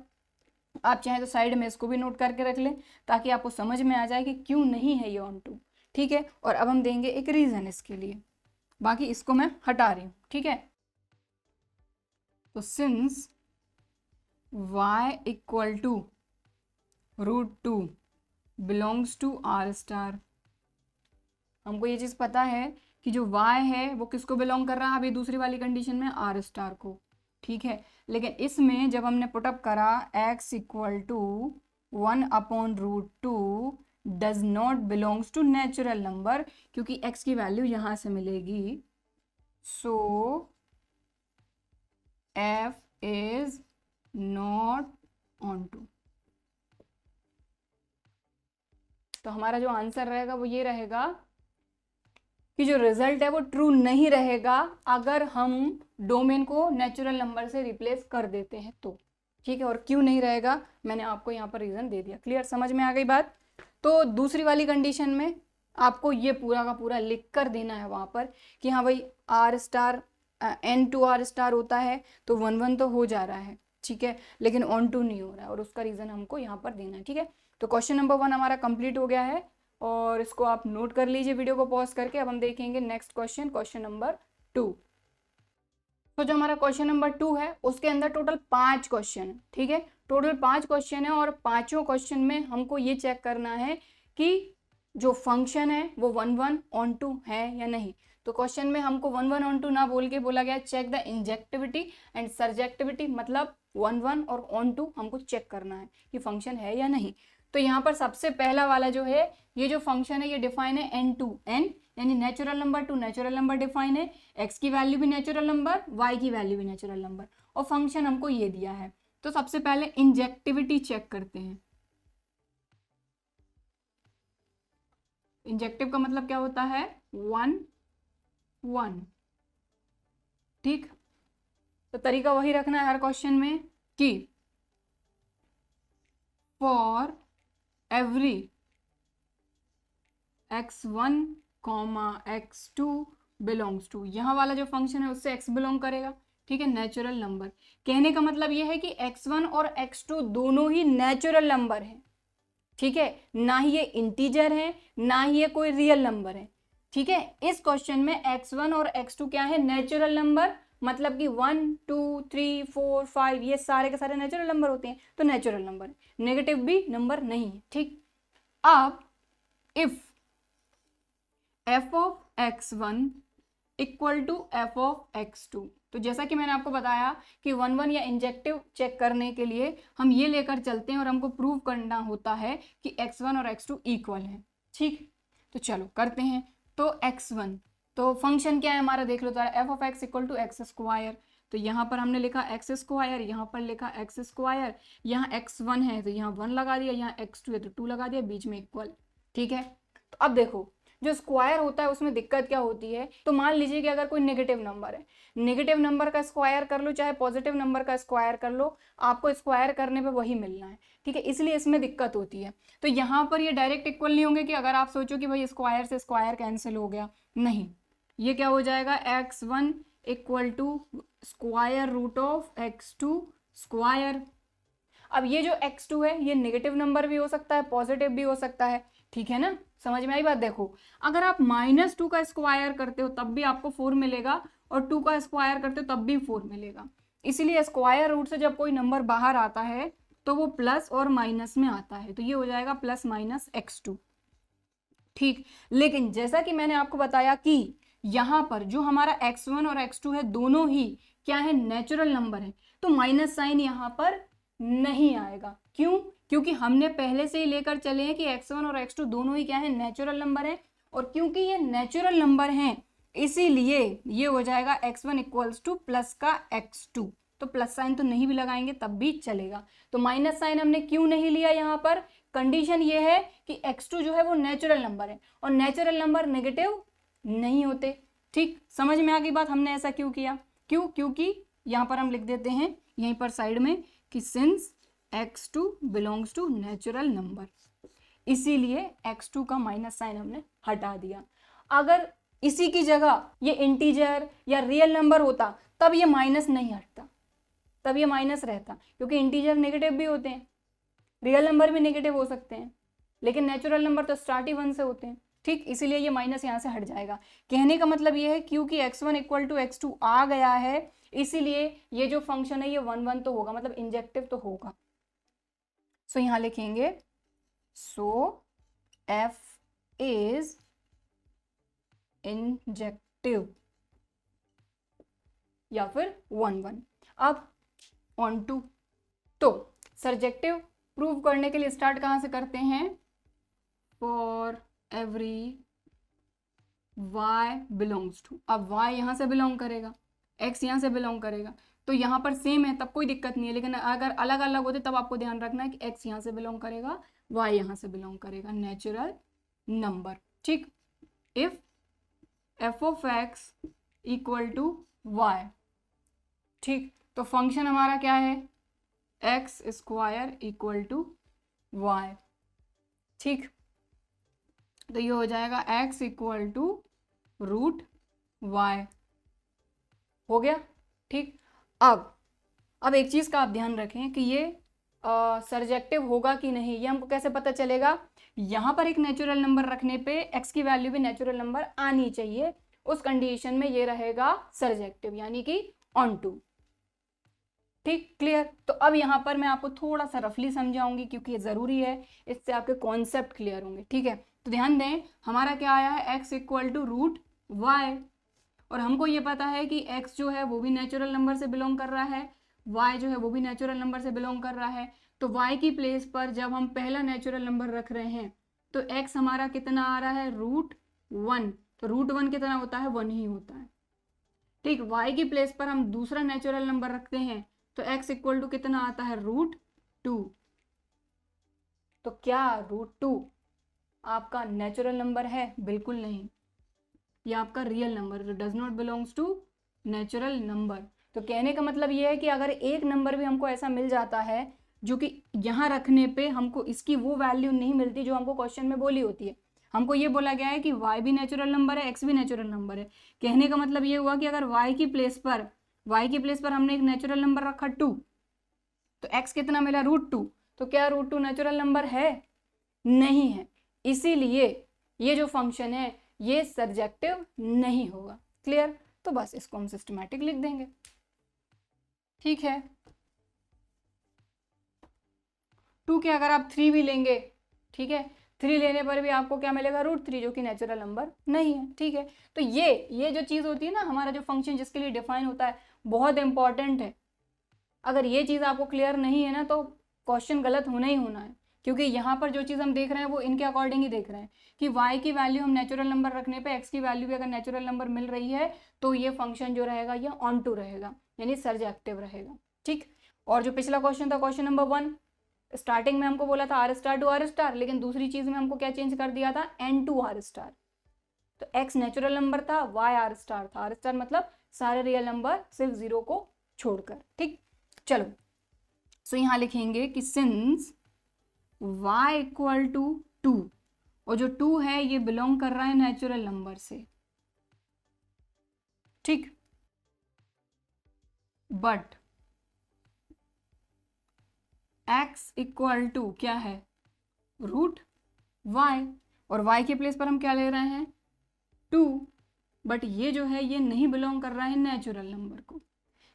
आप चाहें तो साइड में इसको भी नोट करके रख लें ताकि आपको समझ में आ जाए कि क्यों नहीं है ये ऑन टू, ठीक है। और अब हम देंगे एक रीजन इसके लिए, बाकी इसको मैं हटा रही हूँ, ठीक है। तो since y = √2 belongs to R star, हमको ये चीज पता है कि जो y है वो किसको बिलोंग कर रहा है, अभी दूसरी वाली कंडीशन में आर स्टार को, ठीक है। लेकिन इसमें जब हमने पुटअप करा x = 1/√2 does not belongs to natural number, क्योंकि x की वैल्यू यहां से मिलेगी, so f is not onto. तो हमारा जो आंसर रहेगा वो ये रहेगा कि जो रिजल्ट है वो ट्रू नहीं रहेगा अगर हम डोमेन को नेचुरल नंबर से रिप्लेस कर देते हैं तो, ठीक है। और क्यों नहीं रहेगा मैंने आपको यहाँ पर रीजन दे दिया, क्लियर, समझ में आ गई बात। तो दूसरी वाली कंडीशन में आपको ये पूरा का पूरा लिख कर देना है वहाँ पर कि हाँ भाई R star n to R star होता है, तो 1 1 तो हो जा रहा है, ठीक है, लेकिन ऑन टू नहीं हो रहा है, और उसका रीजन हमको यहाँ पर देना है, ठीक है। तो क्वेश्चन नंबर 1 हमारा कंप्लीट हो गया है, और इसको आप नोट कर लीजिए वीडियो को पॉज करके। अब हम देखेंगे नेक्स्ट क्वेश्चन, क्वेश्चन नंबर 2। तो जो हमारा क्वेश्चन नंबर 2 है उसके अंदर टोटल 5 क्वेश्चन है, ठीक है, टोटल 5 क्वेश्चन है, और पांचों क्वेश्चन में हमको ये चेक करना है कि जो फंक्शन है वो 1 1 ऑन टू है या नहीं। तो क्वेश्चन में हमको 1 1 ऑन टू ना बोल के बोला गया check the injectivity and surjectivity, मतलब 1 1 और ऑन टू हमको चेक करना है कि फंक्शन है या नहीं। तो यहाँ पर सबसे पहला वाला जो है ये जो फंक्शन है ये डिफाइन है n टू n, यानी natural number to natural number define है, x की वैल्यू भी नेचुरल नंबर, y की वैल्यू भी नेचुरल नंबर, और फंक्शन हमको ये दिया है। तो सबसे पहले इंजेक्टिविटी चेक करते हैं। इंजेक्टिव का मतलब क्या होता है? 1 1। ठीक, तो तरीका वही रखना है हर क्वेश्चन में कि for every x1, x2 belongs to, यहाँ वाला जो फंक्शन है उससे x बिलोंग करेगा, ठीक है, नेचुरल नंबर। कहने का मतलब ये है कि x1 और x2 दोनों ही नेचुरल नंबर हैं, ठीक है, ना ही ये इंटीजर है ना ही ये कोई रियल नंबर है, ठीक है। इस क्वेश्चन में x1 और x2 क्या है? नेचुरल नंबर, मतलब कि 1 2 3 4 5 ये सारे के सारे नेचुरल नंबर होते हैं, तो नेचुरल नंबर, नेगेटिव भी नंबर नहीं है, ठीक। अब if f of x1 equal to f of x2, तो जैसा कि मैंने आपको बताया कि 1 1 या इंजेक्टिव चेक करने के लिए हम ये लेकर चलते हैं और हमको प्रूव करना होता है कि x1 और x2 इक्वल है, ठीक। तो चलो करते हैं। तो x1, तो फंक्शन क्या है हमारा देख लो तो f of x equal to x square, तो यहाँ पर हमने लिखा एक्स स्क्वायर, यहाँ पर लिखा एक्स स्क्वायर, यहाँ x1 है तो यहाँ 1 लगा दिया, यहाँ x2 है तो 2 लगा दिया, बीच में इक्वल, ठीक है। तो अब देखो जो स्क्वायर होता है उसमें दिक्कत क्या होती है, तो मान लीजिए कि अगर कोई नेगेटिव नंबर है, नेगेटिव नंबर का स्क्वायर कर लो चाहे पॉजिटिव नंबर का स्क्वायर कर लो, आपको स्क्वायर करने पे वही मिलना है, ठीक है, इसलिए इसमें दिक्कत होती है। तो यहाँ पर ये डायरेक्ट इक्वल नहीं होंगे कि अगर आप सोचो कि भाई स्क्वायर से स्क्वायर कैंसिल हो गया, नहीं, ये क्या हो जाएगा? x1 equal to square root of x2 square. अब ये जो x2 है ये नेगेटिव नंबर भी हो सकता है, पॉजिटिव भी हो सकता है, ठीक है ना, समझ में आई बात। देखो अगर आप -2 का स्क्वायर करते हो तब भी आपको 4 मिलेगा और 2 का स्क्वायर करते हो तब भी 4 मिलेगा, इसीलिए स्क्वायर रूट से जब कोई नंबर बाहर आता है तो वो प्लस और माइनस में आता है, तो ये हो जाएगा प्लस माइनस x2, ठीक। लेकिन जैसा कि मैंने आपको बताया कि यहाँ पर जो हमारा x1 और x2 है दोनों ही क्या है? नेचुरल नंबर है, तो माइनस साइन यहाँ पर नहीं आएगा। क्यों? क्योंकि हमने पहले से ही लेकर चले हैं कि x1 और x2 दोनों ही क्या है? नेचुरल नंबर है, और क्योंकि ये नेचुरल नंबर हैं इसीलिए ये हो जाएगा x1 इक्वल्स टू प्लस का x2, तो प्लस साइन तो नहीं भी लगाएंगे तब भी चलेगा। तो माइनस साइन हमने क्यों नहीं लिया यहाँ पर? कंडीशन ये है कि x2 जो है वो नेचुरल नंबर है और नेचुरल नंबर नेगेटिव नहीं होते, ठीक। समझ में आ गई बात, हमने ऐसा क्यों किया? क्यों? क्योंकि यहाँ पर हम लिख देते हैं यहीं पर साइड में कि since x2 belongs to natural number, इसीलिए x2 का माइनस साइन हमने हटा दिया। अगर इसी की जगह ये इंटीजर या रियल नंबर होता तब ये माइनस नहीं हटता, तब ये माइनस रहता, क्योंकि इंटीजर नेगेटिव भी होते हैं, रियल नंबर भी नेगेटिव हो सकते हैं, लेकिन नेचुरल नंबर तो स्टार्ट ही 1 से होते हैं, ठीक, इसीलिए ये माइनस यहाँ से हट जाएगा। कहने का मतलब ये है क्योंकि x1 इक्वल टू x2 आ गया है इसीलिए ये जो फंक्शन है ये 1 1 तो होगा, मतलब इंजेक्टिव तो होगा। सो यहाँ लिखेंगे सो f इज इंजेक्टिव या फिर 1 1। अब ऑन टू, तो सर्जेक्टिव प्रूव करने के लिए स्टार्ट कहाँ से करते हैं? For every y belongs to, अब y यहाँ से बिलोंग करेगा, x यहाँ से बिलोंग करेगा, तो यहाँ पर सेम है तब कोई दिक्कत नहीं है, लेकिन अगर अलग अलग होते तब आपको ध्यान रखना है कि x यहाँ से बिलोंग करेगा, y यहाँ से बिलोंग करेगा, नेचुरल नंबर, ठीक। If f of x equal to y, ठीक, तो फंक्शन हमारा क्या है? X square equal to y, ठीक, तो ये हो जाएगा x equal to root y, हो गया, ठीक। अब एक चीज़ का आप ध्यान रखें कि ये सर्जेक्टिव होगा कि नहीं, ये हमको कैसे पता चलेगा? यहाँ पर एक नेचुरल नंबर रखने पे x की वैल्यू भी नेचुरल नंबर आनी चाहिए, उस कंडीशन में ये रहेगा सर्जेक्टिव, यानी कि ऑन टू, ठीक, क्लियर। तो अब यहाँ पर मैं आपको थोड़ा सा रफली समझाऊंगी क्योंकि ये ज़रूरी है, इससे आपके कॉन्सेप्ट क्लियर होंगे, ठीक है। तो ध्यान दें हमारा क्या आया है? x equal to root y, और हमको ये पता है कि x जो है वो भी नेचुरल नंबर से बिलोंग कर रहा है, y जो है वो भी नेचुरल नंबर से बिलोंग कर रहा है, तो y की प्लेस पर जब हम पहला नेचुरल नंबर रख रहे हैं तो x हमारा कितना आ रहा है, √1। तो √1 कितना होता है, 1 ही होता है। ठीक, y की प्लेस पर हम दूसरा नेचुरल नंबर रखते हैं तो x इक्वल टू कितना आता है, √2। तो क्या √2 आपका नेचुरल नंबर है? बिल्कुल नहीं, ये आपका real number does not belongs to natural number. तो कहने का मतलब ये है कि अगर एक नंबर भी हमको ऐसा मिल जाता है जो कि यहाँ रखने पे हमको इसकी वो वैल्यू नहीं मिलती जो हमको क्वेश्चन में बोली होती है, हमको ये बोला गया है कि y भी नेचुरल नंबर है, x भी नेचुरल नंबर है। कहने का मतलब ये हुआ कि अगर y की प्लेस पर हमने एक नेचुरल नंबर रखा 2, तो x कितना मिला, √2। तो क्या √2 नेचुरल नंबर है? नहीं है। इसीलिए ये जो फंक्शन है ये सर्जेक्टिव नहीं होगा। क्लियर? तो बस इसको हम सिस्टमैटिक लिख देंगे। ठीक है, 2 के अगर आप 3 भी लेंगे, ठीक है, 3 लेने पर भी आपको क्या मिलेगा, √3, जो कि नेचुरल नंबर नहीं है। ठीक है, तो ये जो चीज़ होती है ना, हमारा जो फंक्शन जिसके लिए डिफाइन होता है, बहुत इंपॉर्टेंट है। अगर ये चीज़ आपको क्लियर नहीं है ना तो क्वेश्चन गलत होना ही होना है, क्योंकि यहाँ पर जो चीज़ हम देख रहे हैं वो इनके अकॉर्डिंग ही देख रहे हैं कि y की वैल्यू हम नेचुरल नंबर रखने पे x की वैल्यू भी अगर नेचुरल नंबर मिल रही है तो ये फंक्शन जो रहेगा ये ऑन टू रहेगा, यानी सर्जेक्टिव रहेगा। ठीक, और जो पिछला क्वेश्चन था, क्वेश्चन नंबर 1, स्टार्टिंग में हमको बोला था r* टू r*, लेकिन दूसरी चीज़ में हमको क्या चेंज कर दिया था, n टू r*। तो x नेचुरल नंबर था, y r* था। r* मतलब सारे रियल नंबर सिर्फ 0 को छोड़कर। ठीक, चलो, सो यहाँ लिखेंगे कि सिंस y इक्वल टू 2, और जो 2 है ये बिलोंग कर रहा है नेचुरल नंबर से। ठीक, बट x इक्वल टू क्या है, √y, और y के प्लेस पर हम क्या ले रहे हैं, 2, बट ये जो है ये नहीं बिलोंग कर रहा है नेचुरल नंबर को।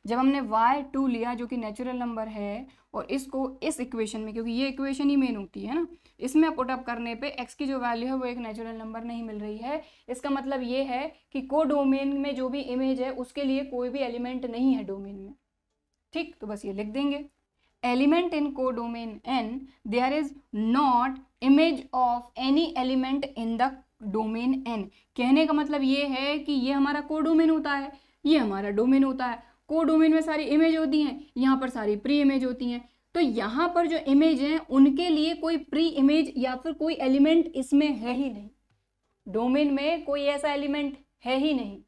जब हमने y2 लिया जो कि नेचुरल नंबर है, और इसको इस इक्वेशन में, क्योंकि ये इक्वेशन ही मेन होती है ना, इसमें पुटअप करने पे x की जो वैल्यू है वो एक नेचुरल नंबर नहीं मिल रही है। इसका मतलब ये है कि कोडोमेन में जो भी इमेज है उसके लिए कोई भी एलिमेंट नहीं है डोमेन में। ठीक, तो बस ये लिख देंगे, element in codomain n there is not image of any element in the domain n। कहने का मतलब ये है कि ये हमारा कोडोमेन होता है, ये हमारा डोमेन होता है। कोडोमेन में सारी इमेज होती हैं, यहाँ पर सारी प्री इमेज होती हैं। तो यहाँ पर जो इमेज हैं उनके लिए कोई प्री इमेज या फिर कोई एलिमेंट इसमें है ही नहीं, डोमेन में कोई ऐसा एलिमेंट है ही नहीं।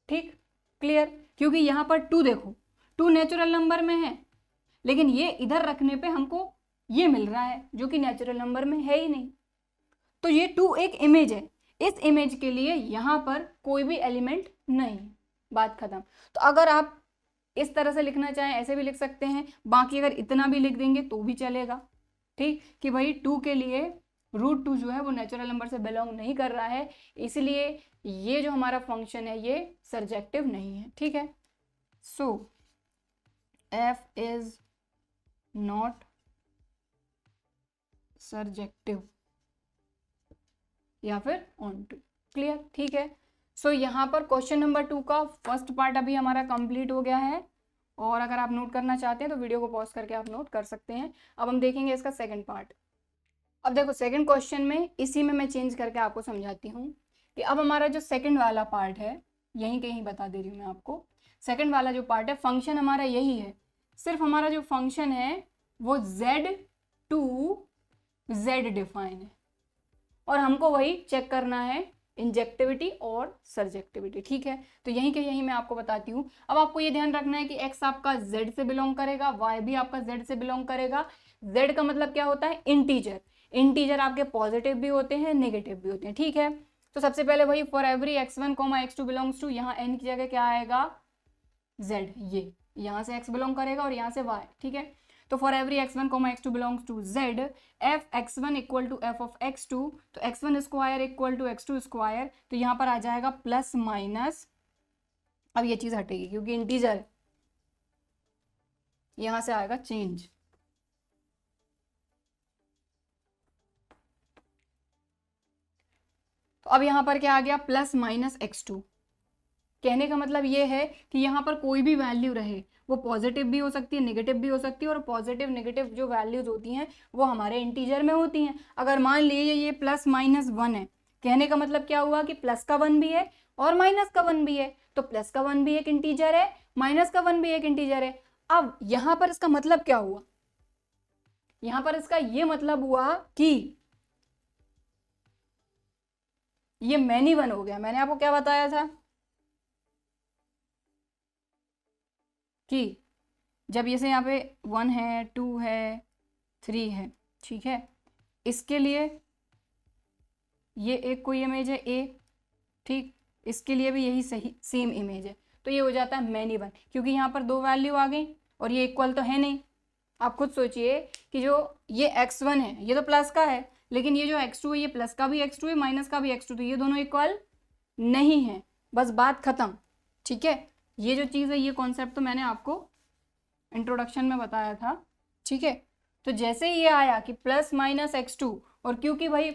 ठीक, क्लियर? क्योंकि यहाँ पर 2 देखो, 2 नेचुरल नंबर में है, लेकिन ये इधर रखने पे हमको ये मिल रहा है जो कि नेचुरल नंबर में है ही नहीं। तो ये 2 एक इमेज है, इस इमेज के लिए यहाँ पर कोई भी एलिमेंट नहीं, बात खत्म। तो अगर आप इस तरह से लिखना चाहें ऐसे भी लिख सकते हैं, बाकी अगर इतना भी लिख देंगे तो भी चलेगा। ठीक, कि भाई 2 के लिए √2 जो है वो नेचुरल नंबर से बिलोंग नहीं कर रहा है, इसलिए ये जो हमारा फंक्शन है ये सर्जेक्टिव नहीं है। ठीक है, सो f इज नॉट सर्जेक्टिव या फिर ऑन टू। क्लियर? ठीक है, सो यहाँ पर क्वेश्चन नंबर 2 का फर्स्ट पार्ट अभी हमारा कंप्लीट हो गया है, और अगर आप नोट करना चाहते हैं तो वीडियो को पॉज करके आप नोट कर सकते हैं। अब हम देखेंगे इसका सेकंड पार्ट। अब देखो सेकंड क्वेश्चन में इसी में मैं चेंज करके आपको समझाती हूँ कि अब हमारा जो सेकंड वाला पार्ट है, यहीं कहीं बता दे रही हूँ मैं आपको, सेकंड वाला जो पार्ट है फंक्शन हमारा यही है, सिर्फ हमारा जो फंक्शन है वो z टू z डिफाइन है, और हमको वही चेक करना है इंजेक्टिविटी और सर्जेक्टिविटी। ठीक है, तो यहीं के यहीं मैं आपको बताती हूँ। अब आपको ये ध्यान रखना है कि x आपका z से बिलोंग करेगा, y भी आपका z से बिलोंग करेगा। z का मतलब क्या होता है, इंटीजर। इंटीजर आपके पॉजिटिव भी होते हैं, नेगेटिव भी होते हैं। ठीक है, तो सबसे पहले वही for every x1, x2 belongs to, यहाँ n की जगह क्या आएगा, z। ये यहाँ से x बिलोंग करेगा और यहाँ से y। ठीक है, तो for every x1, x2 belongs to z, f x1 equal to f of x2, तो x1 square equal to x2 square, तो यहाँ पर आ जाएगा प्लस माइनस, अब ये चीज़ हटेगी क्योंकि इंटीजर, यहाँ से आएगा चेंज। तो अब यहाँ पर क्या आ गया, प्लस माइनस x2, कहने का मतलब ये है कि यहाँ पर कोई भी वैल्यू रहे, वो पॉजिटिव भी हो सकती है, नेगेटिव भी हो सकती है, और पॉजिटिव नेगेटिव जो वैल्यूज होती हैं वो हमारे इंटीजर में होती हैं। अगर मान लीजिए ये +-1 है, कहने का मतलब क्या हुआ कि प्लस का 1 भी है और माइनस का 1 भी है, तो प्लस का 1 भी एक इंटीजर है, माइनस का 1 भी एक इंटीजर है। अब यहाँ पर इसका मतलब क्या हुआ, यहाँ पर इसका ये मतलब हुआ कि ये मैनी 1 हो गया। मैंने आपको क्या बताया था कि जब जैसे यहाँ पे 1 है, 2 है, 3 है, ठीक है, इसके लिए ये एक कोई इमेज है A, ठीक, इसके लिए भी यही सही सेम इमेज है, तो ये हो जाता है मैनी 1, क्योंकि यहाँ पर 2 वैल्यू आ गई और ये इक्वल तो है नहीं। आप खुद सोचिए कि जो ये x1 है ये तो प्लस का है, लेकिन ये जो x2 है ये प्लस का भी x2 है, माइनस का भी x2, तो ये दोनों इक्वल नहीं है, बस बात खत्म। ठीक है, ये जो चीज़ है, ये कॉन्सेप्ट तो मैंने आपको इंट्रोडक्शन में बताया था। ठीक है, तो जैसे ये आया कि +-x2, और क्योंकि भाई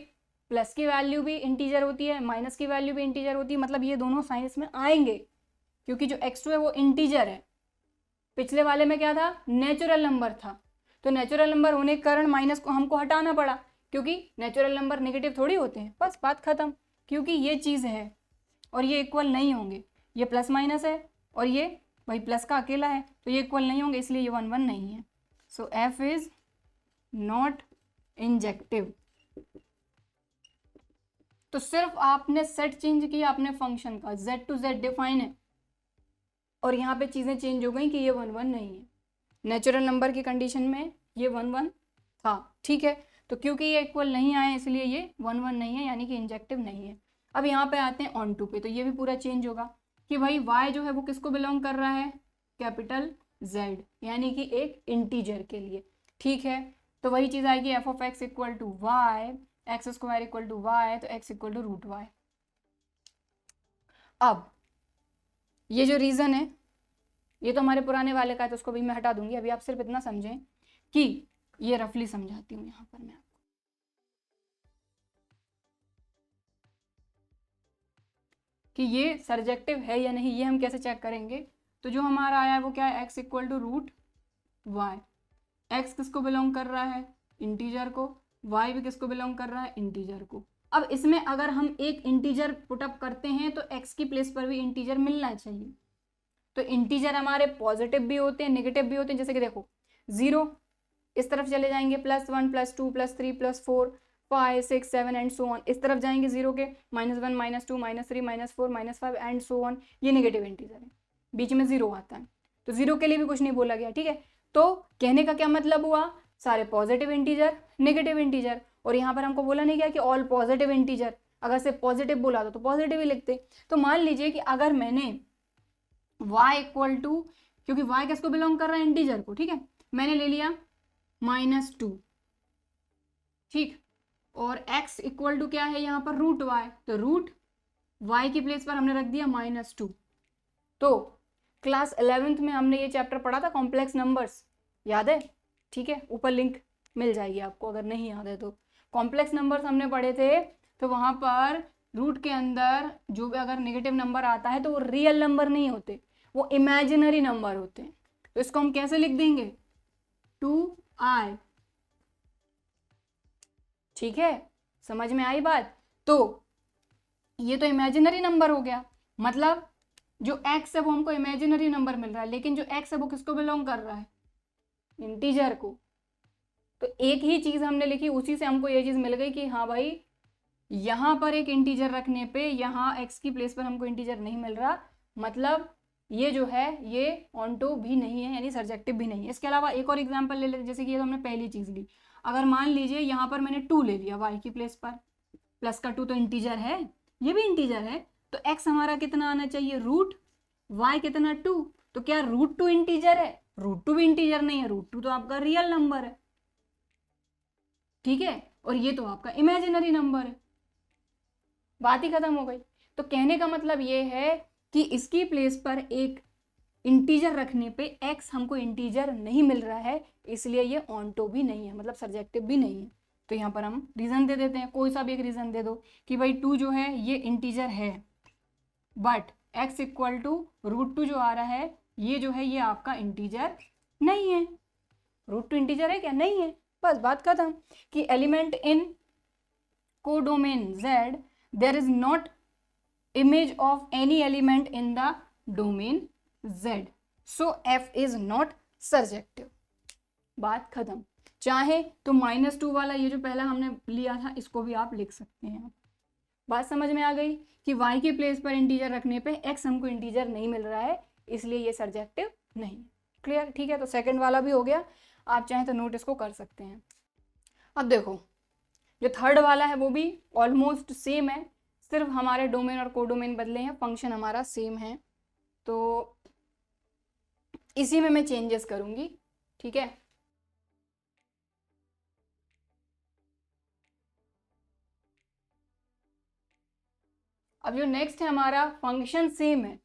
प्लस की वैल्यू भी इंटीजर होती है, माइनस की वैल्यू भी इंटीजर होती है, मतलब ये दोनों साइंस में आएंगे, क्योंकि जो x2 है वो इंटीजर है। पिछले वाले में क्या था, नेचुरल नंबर था, तो नेचुरल नंबर होने के कारण माइनस को हमको हटाना पड़ा, क्योंकि नेचुरल नंबर नेगेटिव थोड़ी होते हैं, बस बात खत्म। क्योंकि ये चीज़ है और ये इक्वल नहीं होंगे, ये प्लस माइनस है और ये भाई प्लस का अकेला है, तो ये इक्वल नहीं होंगे, इसलिए ये 1 1 नहीं है। सो f इज नॉट इंजेक्टिव। तो सिर्फ आपने सेट चेंज किया अपने फंक्शन का, z to z डिफाइन है, और यहाँ पे चीज़ें चेंज हो गई कि ये 1 1 नहीं है। नेचुरल नंबर की कंडीशन में ये 1 1 था, ठीक है, तो क्योंकि ये इक्वल नहीं आए इसलिए ये 1 1 नहीं है, यानी कि इंजेक्टिव नहीं है। अब यहाँ पे आते हैं ऑन टू पे, तो ये भी पूरा चेंज होगा कि भाई y जो है वो किसको बिलोंग कर रहा है, कैपिटल Z, यानी कि एक इंटीजर के लिए। ठीक है, तो वही चीज़ आएगी f(x) = y, x² = y, तो x = √y। अब ये जो रीज़न है ये तो हमारे पुराने वाले का है, तो उसको भी मैं हटा दूंगी। अभी आप सिर्फ इतना समझें कि ये रफली समझाती हूँ यहाँ पर मैं आपको कि ये सर्जेक्टिव है या नहीं, ये हम कैसे चेक करेंगे। तो जो हमारा आया है वो क्या है, x = √y। x किसको बिलोंग कर रहा है, इंटीजर को, y भी किसको बिलोंग कर रहा है, इंटीजर को। अब इसमें अगर हम एक इंटीजर पुटअप करते हैं तो x की प्लेस पर भी इंटीजर मिलना चाहिए। तो इंटीजर हमारे पॉजिटिव भी होते हैं, नेगेटिव भी होते हैं, जैसे कि देखो 0 इस तरफ चले जाएंगे, +1 +2 +3 +4 5 6 7 एंड सो ऑन, इस तरफ जाएंगे 0 के, -1 -2 -3 -4 -5 एंड सो ऑन, ये नेगेटिव इंटीजर है, बीच में 0 आता है, तो 0 के लिए भी कुछ नहीं बोला गया। ठीक है, तो कहने का क्या मतलब हुआ, सारे पॉजिटिव इंटीजर, नेगेटिव इंटीजर, और यहाँ पर हमको बोला नहीं गया कि ऑल पॉजिटिव इंटीजर, अगर से पॉजिटिव बोला तो पॉजिटिव ही लिखते। तो मान लीजिए कि अगर मैंने y = क्योंकि y किसको बिलोंग कर रहा है, इंटीजर को, ठीक है, मैंने ले लिया -2, ठीक, और x = क्या है यहाँ पर, √y, तो √y की प्लेस पर हमने रख दिया -2। तो क्लास 11th में हमने ये चैप्टर पढ़ा था, कॉम्प्लेक्स नंबर्स, याद है, ठीक है, ऊपर लिंक मिल जाएगी आपको अगर नहीं याद है तो। कॉम्प्लेक्स नंबर्स हमने पढ़े थे, तो वहाँ पर रूट के अंदर जो भी अगर नेगेटिव नंबर आता है तो वो रियल नंबर नहीं होते, वो इमेजिनरी नंबर होते हैं। तो इसको हम कैसे लिख देंगे, 2i। ठीक है, समझ में आई बात। तो ये तो इमेजिनरी नंबर हो गया, मतलब जो x है वो हमको इमेजिनरी नंबर मिल रहा है, लेकिन जो x है वो किसको बिलोंग कर रहा है, इंटीजर को। तो एक ही चीज हमने लिखी, उसी से हमको ये चीज मिल गई कि हाँ भाई यहाँ पर एक इंटीजर रखने पे यहाँ x की प्लेस पर हमको इंटीजर नहीं मिल रहा, मतलब ये जो है ये ऑनटो भी नहीं है, यानी सर्जेक्टिव भी नहीं है। इसके अलावा एक और एग्जांपल ले लेते, जैसे कि ये तो हमने पहली चीज ली, अगर मान लीजिए यहाँ पर मैंने 2 ले लिया y की प्लेस पर, प्लस का 2 तो इंटीजर है, ये भी इंटीजर है, तो x हमारा कितना आना चाहिए, √y कितना 2, तो क्या √2 इंटीजर है, √2 भी इंटीजर नहीं है, √2 तो आपका रियल नंबर है, ठीक है, और ये तो आपका इमेजिनरी नंबर है, बात ही खत्म हो गई। तो कहने का मतलब ये है कि इसकी प्लेस पर एक इंटीजर रखने पे x हमको इंटीजर नहीं मिल रहा है, इसलिए ये ऑनटो भी नहीं है, मतलब सर्जेक्टिव भी नहीं है। तो यहाँ पर हम रीज़न दे देते हैं, कोई सा भी एक रीज़न दे दो कि भाई 2 जो है ये इंटीजर है, बट x इक्वल टू √2 जो आ रहा है ये जो है ये आपका इंटीजर नहीं है। √2 इंटीजर है क्या? नहीं है। बस बात खत्म कि element in codomain z there is not image of any element in the domain z, so f is not surjective. बात खत्म। चाहे तो -2 वाला ये जो पहला हमने लिया था इसको भी आप लिख सकते हैं। बात समझ में आ गई कि y के प्लेस पर इंटीजर रखने पे x हमको इंटीजर नहीं मिल रहा है, इसलिए ये सर्जेक्टिव नहीं। क्लियर? ठीक है, तो सेकंड वाला भी हो गया। आप चाहें तो नोट इसको कर सकते हैं। अब देखो जो थर्ड वाला है वो भी ऑलमोस्ट सेम है, सिर्फ हमारे डोमेन और कोडोमेन बदले हैं, फंक्शन हमारा सेम है, तो इसी में मैं चेंजेस करूंगी। ठीक है, अब जो नेक्स्ट है हमारा फंक्शन सेम है,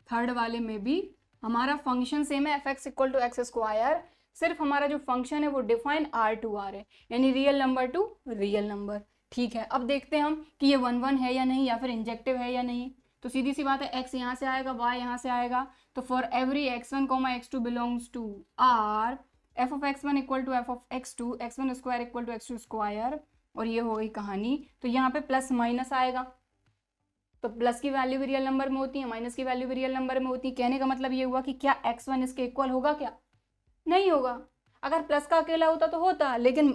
थर्ड वाले में भी हमारा फंक्शन सेम है f(x = x², सिर्फ हमारा जो फंक्शन है वो डिफाइन R है, यानी real number to real number. ठीक है, अब देखते हैं हम कि ये 1 1 है या नहीं, या फिर इंजेक्टिव है या नहीं। तो सीधी सी बात है, x यहाँ से आएगा, y यहाँ से आएगा, तो for every x1, x2 belongs to R, f(x1) = f(x2), x1² = x2², और ये हो गई कहानी। तो यहाँ पे प्लस माइनस आएगा, तो प्लस की वैल्यू भी रियल नंबर में होती है, माइनस की वैल्यू भी रियल नंबर में होती है। कहने का मतलब ये हुआ कि क्या x1 इसके इक्वल होगा? क्या नहीं होगा। अगर प्लस का अकेला होता तो होता, लेकिन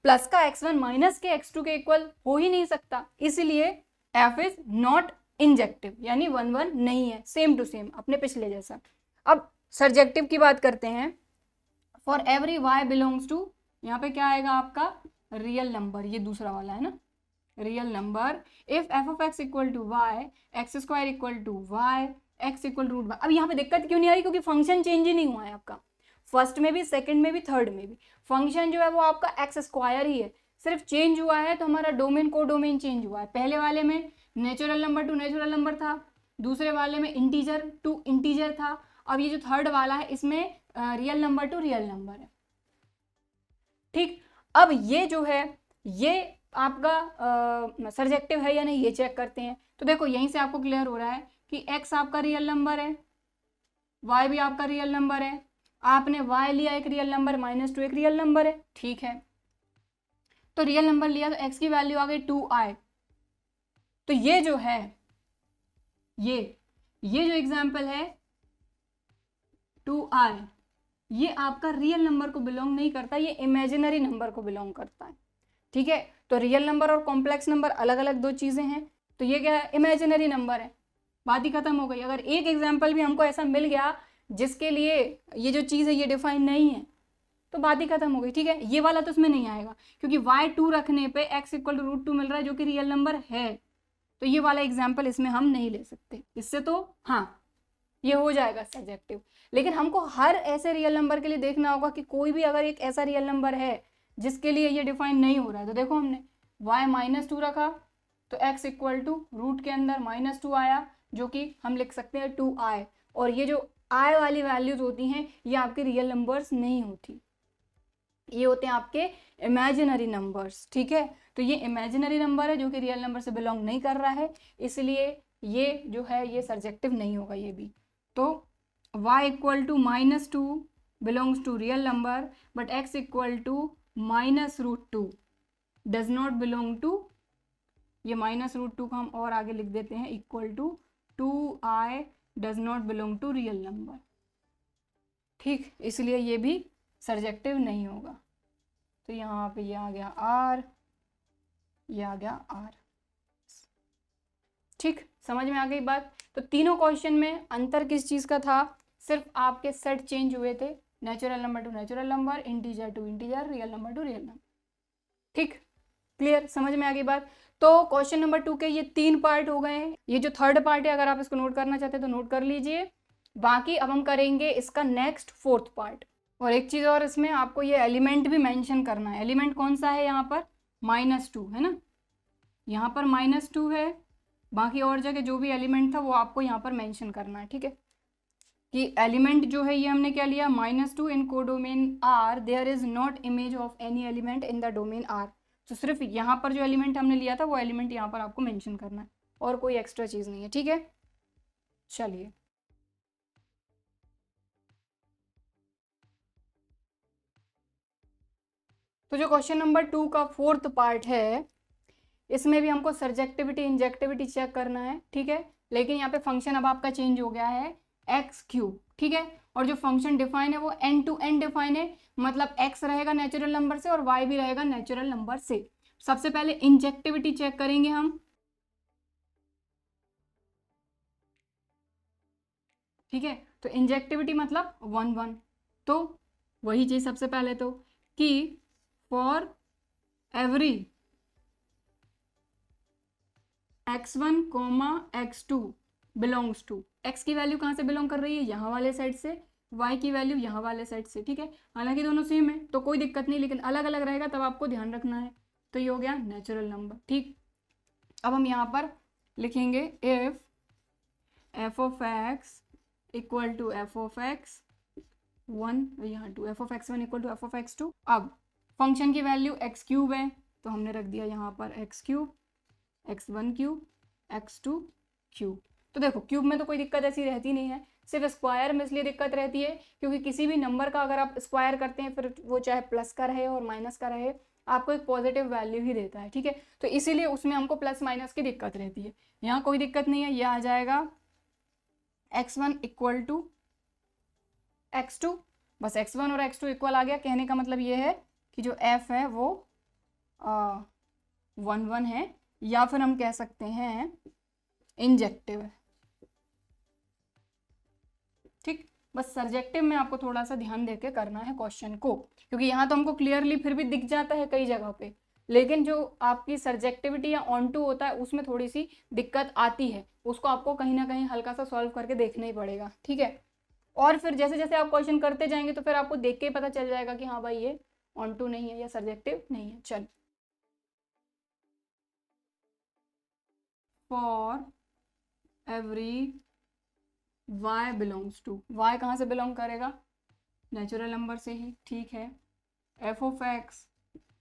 प्लस का x1 माइनस के x2 के इक्वल हो ही नहीं सकता, इसलिए f इज नॉट इंजेक्टिव, यानी 1 1 नहीं है, सेम टू सेम अपने पिछले जैसा। अब सर्जेक्टिव की बात करते हैं। For every y belongs to, यहाँ पे क्या आएगा आपका? रियल नंबर, ये दूसरा वाला है ना, real number. If f(x = y, x² = y, x = √y। अब यहाँ पे दिक्कत क्यों नहीं आ रही? क्योंकि फंक्शन चेंज ही नहीं हुआ है आपका, फर्स्ट में भी, सेकंड में भी, थर्ड में भी। फंक्शन जो है वो आपका x² ही है, सिर्फ चेंज हुआ है तो हमारा डोमेन को डोमेन चेंज हुआ है। पहले वाले में natural number to natural number था, दूसरे वाले में इंटीजर टू इंटीजर था। अब ये जो थर्ड वाला है इसमें real number to real number है। ठीक, अब ये जो है ये आपका सर्जेक्टिव है या नहीं, ये चेक करते हैं। तो देखो यहीं से आपको क्लियर हो रहा है कि x आपका रियल नंबर है, y भी आपका रियल नंबर है, आपने y लिया एक रियल नंबर, -2 एक रियल नंबर है। ठीक है, तो रियल नंबर लिया तो x की वैल्यू आ गई 2i। तो ये जो है ये जो एग्जाम्पल है 2i, ये आपका रियल नंबर को बिलोंग नहीं करता, ये इमेजिनरी नंबर को बिलोंग करता है। ठीक है, तो रियल नंबर और कॉम्प्लेक्स नंबर अलग अलग दो चीजें हैं, तो ये क्या है? इमेजिनरी नंबर है। बात ही खत्म हो गई। अगर एक एग्जाम्पल भी हमको ऐसा मिल गया जिसके लिए ये जो चीज़ है ये डिफाइन नहीं है, तो बात ही खत्म हो गई। ठीक है, ये वाला तो इसमें नहीं आएगा, क्योंकि y2 रखने पे x = √2 मिल रहा है जो कि रियल नंबर है, तो ये वाला एग्जाम्पल इसमें हम नहीं ले सकते। इससे तो हाँ ये हो जाएगा सब्जेक्टिव, लेकिन हमको हर ऐसे रियल नंबर के लिए देखना होगा कि कोई भी अगर एक ऐसा रियल नंबर है जिसके लिए ये डिफाइन नहीं हो रहा है। तो देखो हमने y -2 रखा तो x = रूट के अंदर -2 आया, जो कि हम लिख सकते हैं 2i, और ये जो i वाली वैल्यूज होती हैं ये आपके रियल नंबर्स नहीं होती, ये होते हैं आपके इमेजिनरी नंबर्स। ठीक है, तो ये इमेजिनरी नंबर है जो कि रियल नंबर से बिलोंग नहीं कर रहा है, इसलिए ये जो है ये सर्जेक्टिव नहीं होगा ये भी। तो y = -2 belongs to real number, but x = -√2 does not belong to, ये -√2 को हम और आगे लिख देते हैं = 2i does not belong to real number. ठीक, इसलिए ये भी सर्जेक्टिव नहीं होगा। तो यहाँ पे ये आ गया r, ये आ गया r। ठीक, समझ में आ गई बात। तो तीनों क्वेश्चन में अंतर किस चीज़ का था? सिर्फ आपके सेट चेंज हुए थे, natural number to natural number, integer to integer, real number to real number. ठीक, क्लियर, समझ में आ गई बात। तो क्वेश्चन नंबर 2 के ये 3 पार्ट हो गए हैं। ये जो थर्ड पार्ट है अगर आप इसको नोट करना चाहते हैं तो नोट कर लीजिए। बाकी अब हम करेंगे इसका नेक्स्ट 4th पार्ट। और एक चीज़ और, इसमें आपको ये एलिमेंट भी मेंशन करना है। एलिमेंट कौन सा है? यहाँ पर -2 है ना, यहाँ पर -2 है, बाकी और जगह जो भी एलिमेंट था वो आपको यहाँ पर मेंशन करना है। ठीक है, कि एलिमेंट जो है ये हमने क्या लिया? -2 in codomain R there is not image of any element in the domain R। तो सिर्फ यहाँ पर जो एलिमेंट हमने लिया था वो एलिमेंट यहाँ पर आपको मेंशन करना है, और कोई एक्स्ट्रा चीज़ नहीं है। ठीक है, चलिए, तो जो क्वेश्चन नंबर 2 का 4th पार्ट है, इसमें भी हमको सर्जेक्टिविटी इंजेक्टिविटी चेक करना है, ठीक है। लेकिन यहाँ पे फंक्शन अब आपका चेंज हो गया है एक्स क्यूब, ठीक है। और जो फंक्शन डिफाइन है वो एन टू एन डिफाइन है, मतलब एक्स रहेगा नेचुरल नंबर से और वाई भी रहेगा नेचुरल नंबर से। सबसे पहले इंजेक्टिविटी चेक करेंगे हम, ठीक है। तो इंजेक्टिविटी मतलब 1 1, तो वही चीज सबसे पहले तो कि for every x1, x2 belongs to, x की वैल्यू कहाँ से बिलोंग कर रही है, यहाँ वाले साइड से, y की वैल्यू यहाँ वाले साइड से, ठीक है। हालांकि दोनों सेम है तो कोई दिक्कत नहीं, लेकिन अलग अलग रहेगा तब आपको ध्यान रखना है। तो ये हो गया नेचुरल नंबर, ठीक। अब हम यहाँ पर लिखेंगे if f of x equal to f of x1, यहाँ to f of x1 equal to f of x2। अब फंक्शन की वैल्यू x क्यूब है तो हमने रख दिया यहाँ पर x cube, x1 cube, x2 cube. तो देखो क्यूब में तो कोई दिक्कत ऐसी रहती नहीं है, सिर्फ स्क्वायर में इसलिए दिक्कत रहती है क्योंकि किसी भी नंबर का अगर आप स्क्वायर करते हैं फिर वो चाहे प्लस का रहे और माइनस का रहे आपको एक पॉजिटिव वैल्यू ही देता है, ठीक है। तो इसीलिए उसमें हमको प्लस माइनस की दिक्कत रहती है। यहाँ कोई दिक्कत नहीं है, यह आ जाएगा x1 इक्वल टू x2, बस x1 और x2 इक्वल आ गया। कहने का मतलब ये है कि जो f है वो 1 1 है, या फिर हम कह सकते हैं इंजेक्टिव है, ठीक। बस सर्जेक्टिव में आपको थोड़ा सा ध्यान देके करना है क्वेश्चन को, क्योंकि यहाँ तो हमको क्लियरली फिर भी दिख जाता है कई जगह पे, लेकिन जो आपकी सर्जेक्टिविटी या ऑन टू होता है उसमें थोड़ी सी दिक्कत आती है, उसको आपको कहीं ना कहीं हल्का सा सॉल्व करके देखना ही पड़ेगा, ठीक है। और फिर जैसे जैसे आप क्वेश्चन करते जाएंगे तो फिर आपको देख के ही पता चल जाएगा कि हाँ भाई ये ऑन टू नहीं है या सर्जेक्टिव नहीं है। चल, for every y belongs to, y कहाँ से बिलोंग करेगा, नेचुरल नंबर से ही, ठीक है। f of x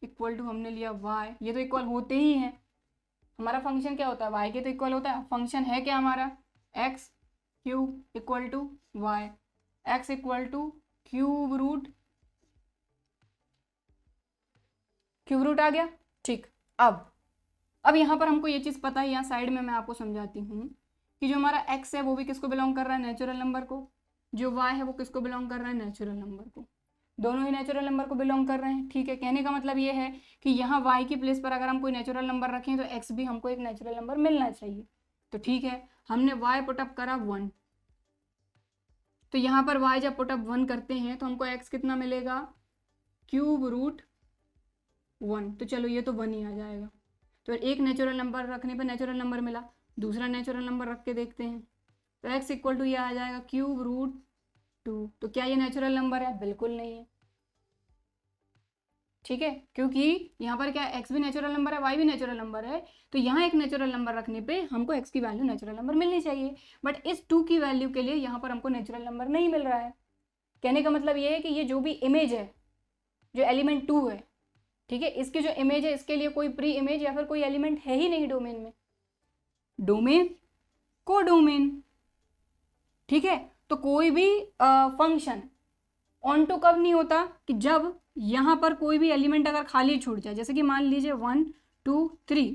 equal to हमने लिया y, ये तो इक्वल होते ही हैं, हमारा फंक्शन क्या होता है y के तो इक्वल होता है। फंक्शन है क्या हमारा, x cube equal to y, x equal to cube root आ गया, ठीक। अब यहाँ पर हमको ये चीज़ पता है, यहाँ साइड में मैं आपको समझाती हूँ कि जो हमारा x है वो भी किसको बिलोंग कर रहा है, नेचुरल नंबर को, जो y है वो किसको बिलोंग कर रहा है, नेचुरल नंबर को, दोनों ही नेचुरल नंबर को बिलोंग कर रहे हैं, ठीक है। कहने का मतलब ये है कि यहाँ y की प्लेस पर अगर हम कोई नेचुरल नंबर रखें तो x भी हमको एक नेचुरल नंबर मिलना चाहिए। तो ठीक है, हमने y पुटअप करा 1, तो यहाँ पर y जब पुटअप 1 करते हैं तो हमको x कितना मिलेगा, क्यूब रूट 1, तो चलो ये तो 1 ही आ जाएगा। तो एक नेचुरल नंबर रखने पर नेचुरल नंबर मिला, दूसरा नेचुरल नंबर रख के देखते हैं तो x इक्वल टू ये आ जाएगा क्यूब रूट 2। तो क्या ये नेचुरल नंबर है, बिल्कुल नहीं है, ठीक है, क्योंकि यहाँ पर क्या x भी नेचुरल नंबर है y भी नेचुरल नंबर है, तो यहाँ एक नेचुरल नंबर रखने पे हमको x की वैल्यू नेचुरल नंबर मिलनी चाहिए, बट इस 2 की वैल्यू के लिए यहाँ पर हमको नेचुरल नंबर नहीं मिल रहा है। कहने का मतलब ये है कि ये जो भी इमेज है, जो एलिमेंट 2 है, ठीक है, इसकी जो इमेज है इसके लिए कोई प्री इमेज या फिर कोई एलिमेंट है ही नहीं डोमेन में, डोमेन को डोमेन, ठीक है। तो कोई भी फंक्शन ऑन टू कब नहीं होता, कि जब यहाँ पर कोई भी एलिमेंट अगर खाली छूट जाए, जैसे कि मान लीजिए 1 2 3,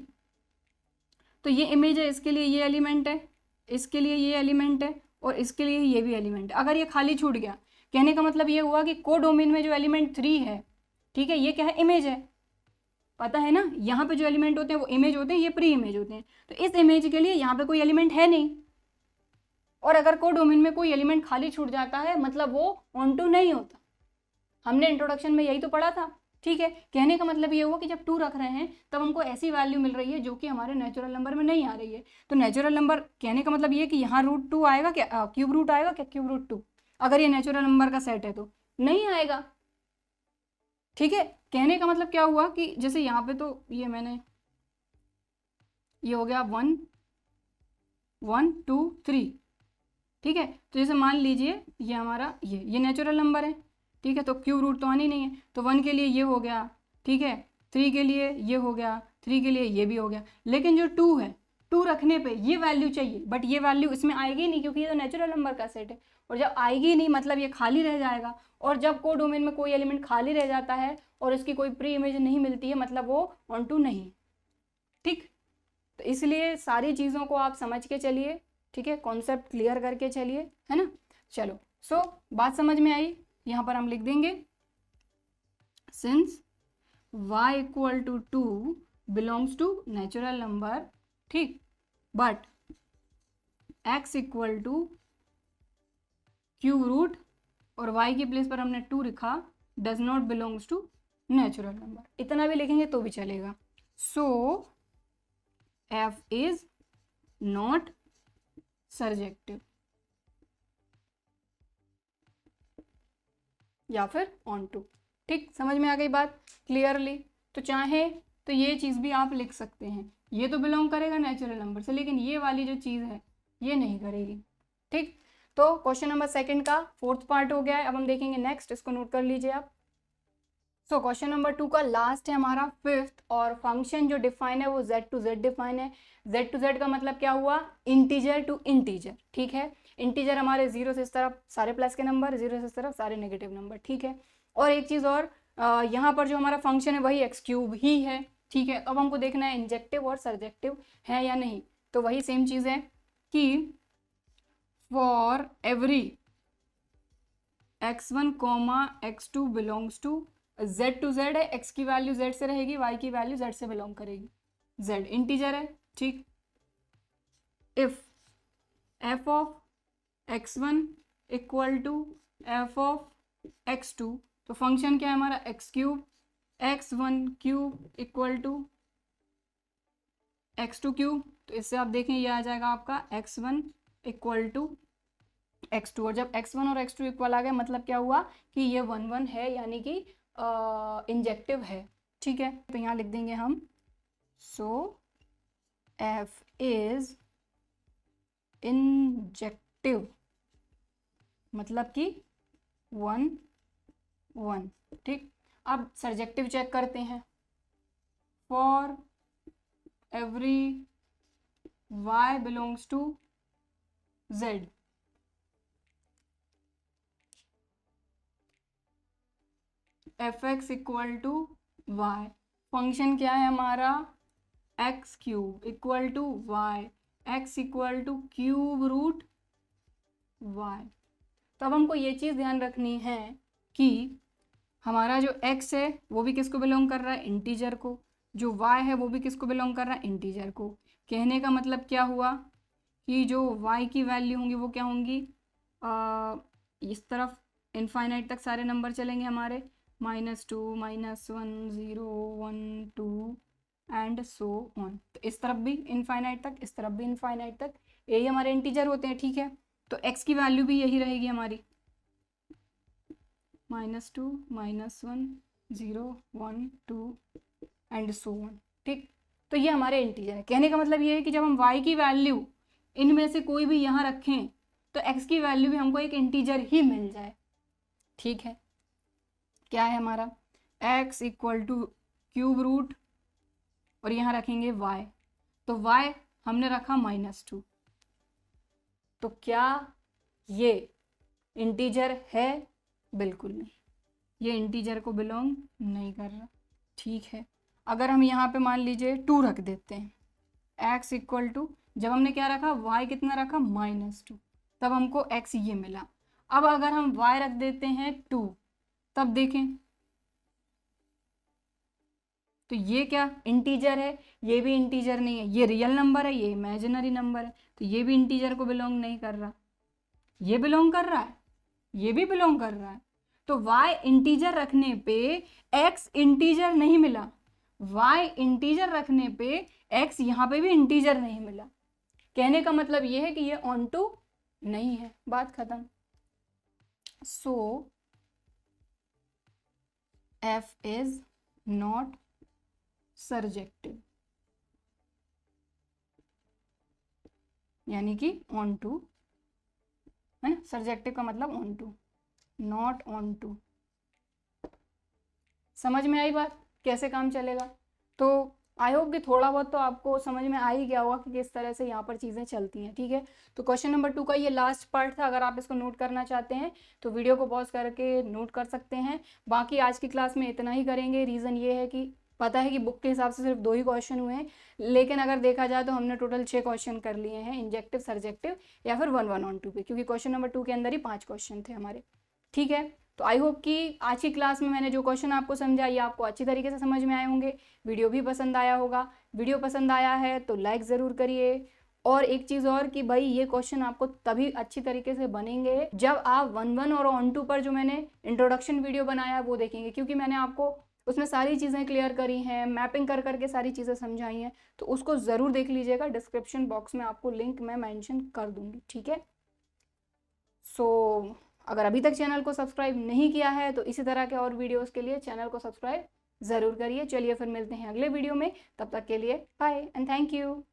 तो ये इमेज है, इसके लिए ये एलिमेंट है, इसके लिए ये एलिमेंट है और इसके लिए ये भी एलिमेंट है, अगर ये खाली छूट गया, कहने का मतलब ये हुआ कि को डोमेन में जो एलिमेंट 3 है, ठीक है, ये क्या है, इमेज है, पता है ना, यहाँ पे जो एलिमेंट होते हैं वो इमेज होते हैं, ये प्री इमेज होते हैं, तो इस इमेज के लिए यहाँ पे कोई एलिमेंट है नहीं, और अगर को डोमेन में कोई एलिमेंट खाली छूट जाता है मतलब वो ऑन टू नहीं होता, हमने इंट्रोडक्शन में यही तो पढ़ा था, ठीक है। कहने का मतलब ये हुआ कि जब 2 रख रहे हैं तब हमको ऐसी वैल्यू मिल रही है जो कि हमारे नेचुरल नंबर में नहीं आ रही है। तो नेचुरल नंबर कहने का मतलब ये कि यहाँ रूट 2 आएगा क्या, क्यूब रूट आएगा क्या, क्यूब रूट 2, अगर ये नेचुरल नंबर का सेट है तो नहीं आएगा, ठीक है। कहने का मतलब क्या हुआ कि जैसे यहाँ पे तो ये मैंने, ये हो गया 1 1 2 3, ठीक है। तो जैसे मान लीजिए ये हमारा ये नेचुरल नंबर है, ठीक है, तो क्यूब रूट तो आनी नहीं है, तो 1 के लिए ये हो गया, ठीक है, 3 के लिए ये हो गया, 3 के लिए ये भी हो गया, लेकिन जो 2 है 2 रखने पे ये वैल्यू चाहिए, बट ये वैल्यू इसमें आएगी नहीं क्योंकि ये तो नेचुरल नंबर का सेट है, और जब आएगी नहीं मतलब ये खाली रह जाएगा, और जब कोडोमेन में कोई एलिमेंट खाली रह जाता है और इसकी कोई प्री इमेज नहीं मिलती है मतलब वो ऑन2 नहीं। ठीक, तो इसलिए सारी चीज़ों को आप समझ के चलिए, ठीक है, कॉन्सेप्ट क्लियर करके चलिए, है ना। चलो, सो बात समझ में आई। यहाँ पर हम लिख देंगे since y equal to 2 belongs to natural number, ठीक, but x equal to cube root और y की प्लेस पर हमने 2 लिखा, does not belongs to natural number, इतना भी लिखेंगे तो भी चलेगा। So f is not surjective या फिर ऑन2। ठीक, समझ में आ गई बात क्लियरली। तो चाहे तो ये चीज़ भी आप लिख सकते हैं, ये तो बिलोंग करेगा नेचुरल नंबर से, लेकिन ये वाली जो चीज़ है ये नहीं करेगी। ठीक, तो क्वेश्चन नंबर 2 का 4th पार्ट हो गया है। अब हम देखेंगे नेक्स्ट, इसको नोट कर लीजिए आप। सो क्वेश्चन नंबर 2 का लास्ट है हमारा 5th, और फंक्शन जो डिफाइन है वो z टू z डिफाइन है। z टू z का मतलब क्या हुआ, इंटीजर टू इंटीजर, ठीक है। इंटीजर हमारे 0 से इस तरफ सारे प्लस के नंबर, 0 से इस तरफ सारे नेगेटिव नंबर, ठीक है। और एक चीज़ और, यहाँ पर जो हमारा फंक्शन है वही x³ ही है, ठीक है। अब हमको देखना है इंजेक्टिव और सर्जेक्टिव है या नहीं, तो वही सेम चीज़ है कि for every x1, x2 belongs to z to z है, x की वैल्यू z से रहेगी, y की वैल्यू z से बिलोंग करेगी, z इंटीजर है, ठीक। If f of x1 equal to f of x2, तो फंक्शन क्या है हमारा x³ x1³ equal to x2³, तो इससे आप देखें ये आ जाएगा आपका x1 इक्वल टू x2, और जब x1 और x2 इक्वल आ गया मतलब क्या हुआ कि ये 1 1 है, यानी कि इंजेक्टिव है, ठीक है। तो यहाँ लिख देंगे हम सो f इज इंजेक्टिव, मतलब कि 1 1, ठीक। अब सर्जेक्टिव चेक करते हैं। For every y belongs to z, fx equal to y, function क्या है हमारा x³ equal to y, x equal to cube root y। तो अब हमको ये चीज़ ध्यान रखनी है कि हमारा जो x है वो भी किसको बिलोंग कर रहा है, इंटीजर को, जो y है वो भी किसको बिलोंग कर रहा है, इंटीजर को। कहने का मतलब क्या हुआ कि जो y की वैल्यू होंगी वो क्या होंगी, इस तरफ इनफाइनाइट तक सारे नंबर चलेंगे हमारे, -2 -1 0 1 2 एंड सो ऑन। तो इस तरफ भी इनफाइनाइट तक, इस तरफ भी इनफाइनाइट तक, यही हमारे इंटीजर होते हैं, ठीक है। तो x की वैल्यू भी यही रहेगी हमारी, -2 -1 0 1 2 एंड सो ऑन, ठीक। तो ये हमारे इंटीजर है। कहने का मतलब ये है कि जब हम y की वैल्यू इनमें से कोई भी यहाँ रखें तो x की वैल्यू भी हमको एक इंटीजर ही मिल जाए, ठीक है। क्या है हमारा x equal to cube root और यहाँ रखेंगे y, तो y हमने रखा -2, तो क्या ये इंटीजर है, बिल्कुल नहीं, ये इंटीजर को बिलोंग नहीं कर रहा, ठीक है। अगर हम यहाँ पे मान लीजिए 2 रख देते हैं, x इक्वल टू, जब हमने क्या रखा y कितना रखा -2, तब हमको x ये मिला। अब अगर हम y रख देते हैं 2, तब देखें तो ये क्या इंटीजर है, ये भी इंटीजर नहीं है, ये रियल नंबर है, ये इमेजिनरी नंबर है, तो ये भी इंटीजर को बिलोंग नहीं कर रहा, ये बिलोंग कर रहा है, ये भी बिलोंग कर रहा है। तो y इंटीजर रखने पे x इंटीजर नहीं मिला, y इंटीजर रखने पे x यहाँ पे भी इंटीजर नहीं मिला। कहने का मतलब ये है कि ये ऑन2 नहीं है, बात खत्म। सो f इज नॉट सर्जेक्टिव, यानी कि ऑन2, है ना। सर्जेक्टिव का मतलब ऑन2, नॉट ऑन2। समझ में आई बात कैसे काम चलेगा। तो आई होप कि थोड़ा बहुत तो आपको समझ में आ ही गया होगा कि किस तरह से यहाँ पर चीज़ें चलती हैं। ठीक है, तो क्वेश्चन नंबर 2 का ये लास्ट पार्ट था। अगर आप इसको नोट करना चाहते हैं तो वीडियो को पॉज करके नोट कर सकते हैं। बाकी आज की क्लास में इतना ही करेंगे। रीज़न ये है कि पता है कि बुक के हिसाब से सिर्फ 2 ही क्वेश्चन हुए हैं, लेकिन अगर देखा जाए तो हमने टोटल 6 क्वेश्चन कर लिए हैं इंजेक्टिव, सर्जेक्टिव या फिर 1 1 ऑन 2 पे, क्योंकि क्वेश्चन नंबर 2 के अंदर ही 5 क्वेश्चन थे हमारे। ठीक है, तो आई होप कि आज की क्लास में मैंने जो क्वेश्चन आपको समझा ये आपको अच्छी तरीके से समझ में आए होंगे। वीडियो भी पसंद आया होगा। वीडियो पसंद आया है तो लाइक ज़रूर करिए। और एक चीज़ और कि भाई ये क्वेश्चन आपको तभी अच्छी तरीके से बनेंगे जब आप 1 1 और ऑन 2 पर जो मैंने इंट्रोडक्शन वीडियो बनाया है वो देखेंगे, क्योंकि मैंने आपको उसमें सारी चीज़ें क्लियर करी हैं, मैपिंग कर करके सारी चीज़ें समझाई हैं। तो उसको ज़रूर देख लीजिएगा। डिस्क्रिप्शन बॉक्स में आपको लिंक मैं मेंशन कर दूंगी। ठीक है, सो अगर अभी तक चैनल को सब्सक्राइब नहीं किया है तो इसी तरह के और वीडियोस के लिए चैनल को सब्सक्राइब ज़रूर करिए। चलिए फिर मिलते हैं अगले वीडियो में, तब तक के लिए बाय एंड थैंक यू।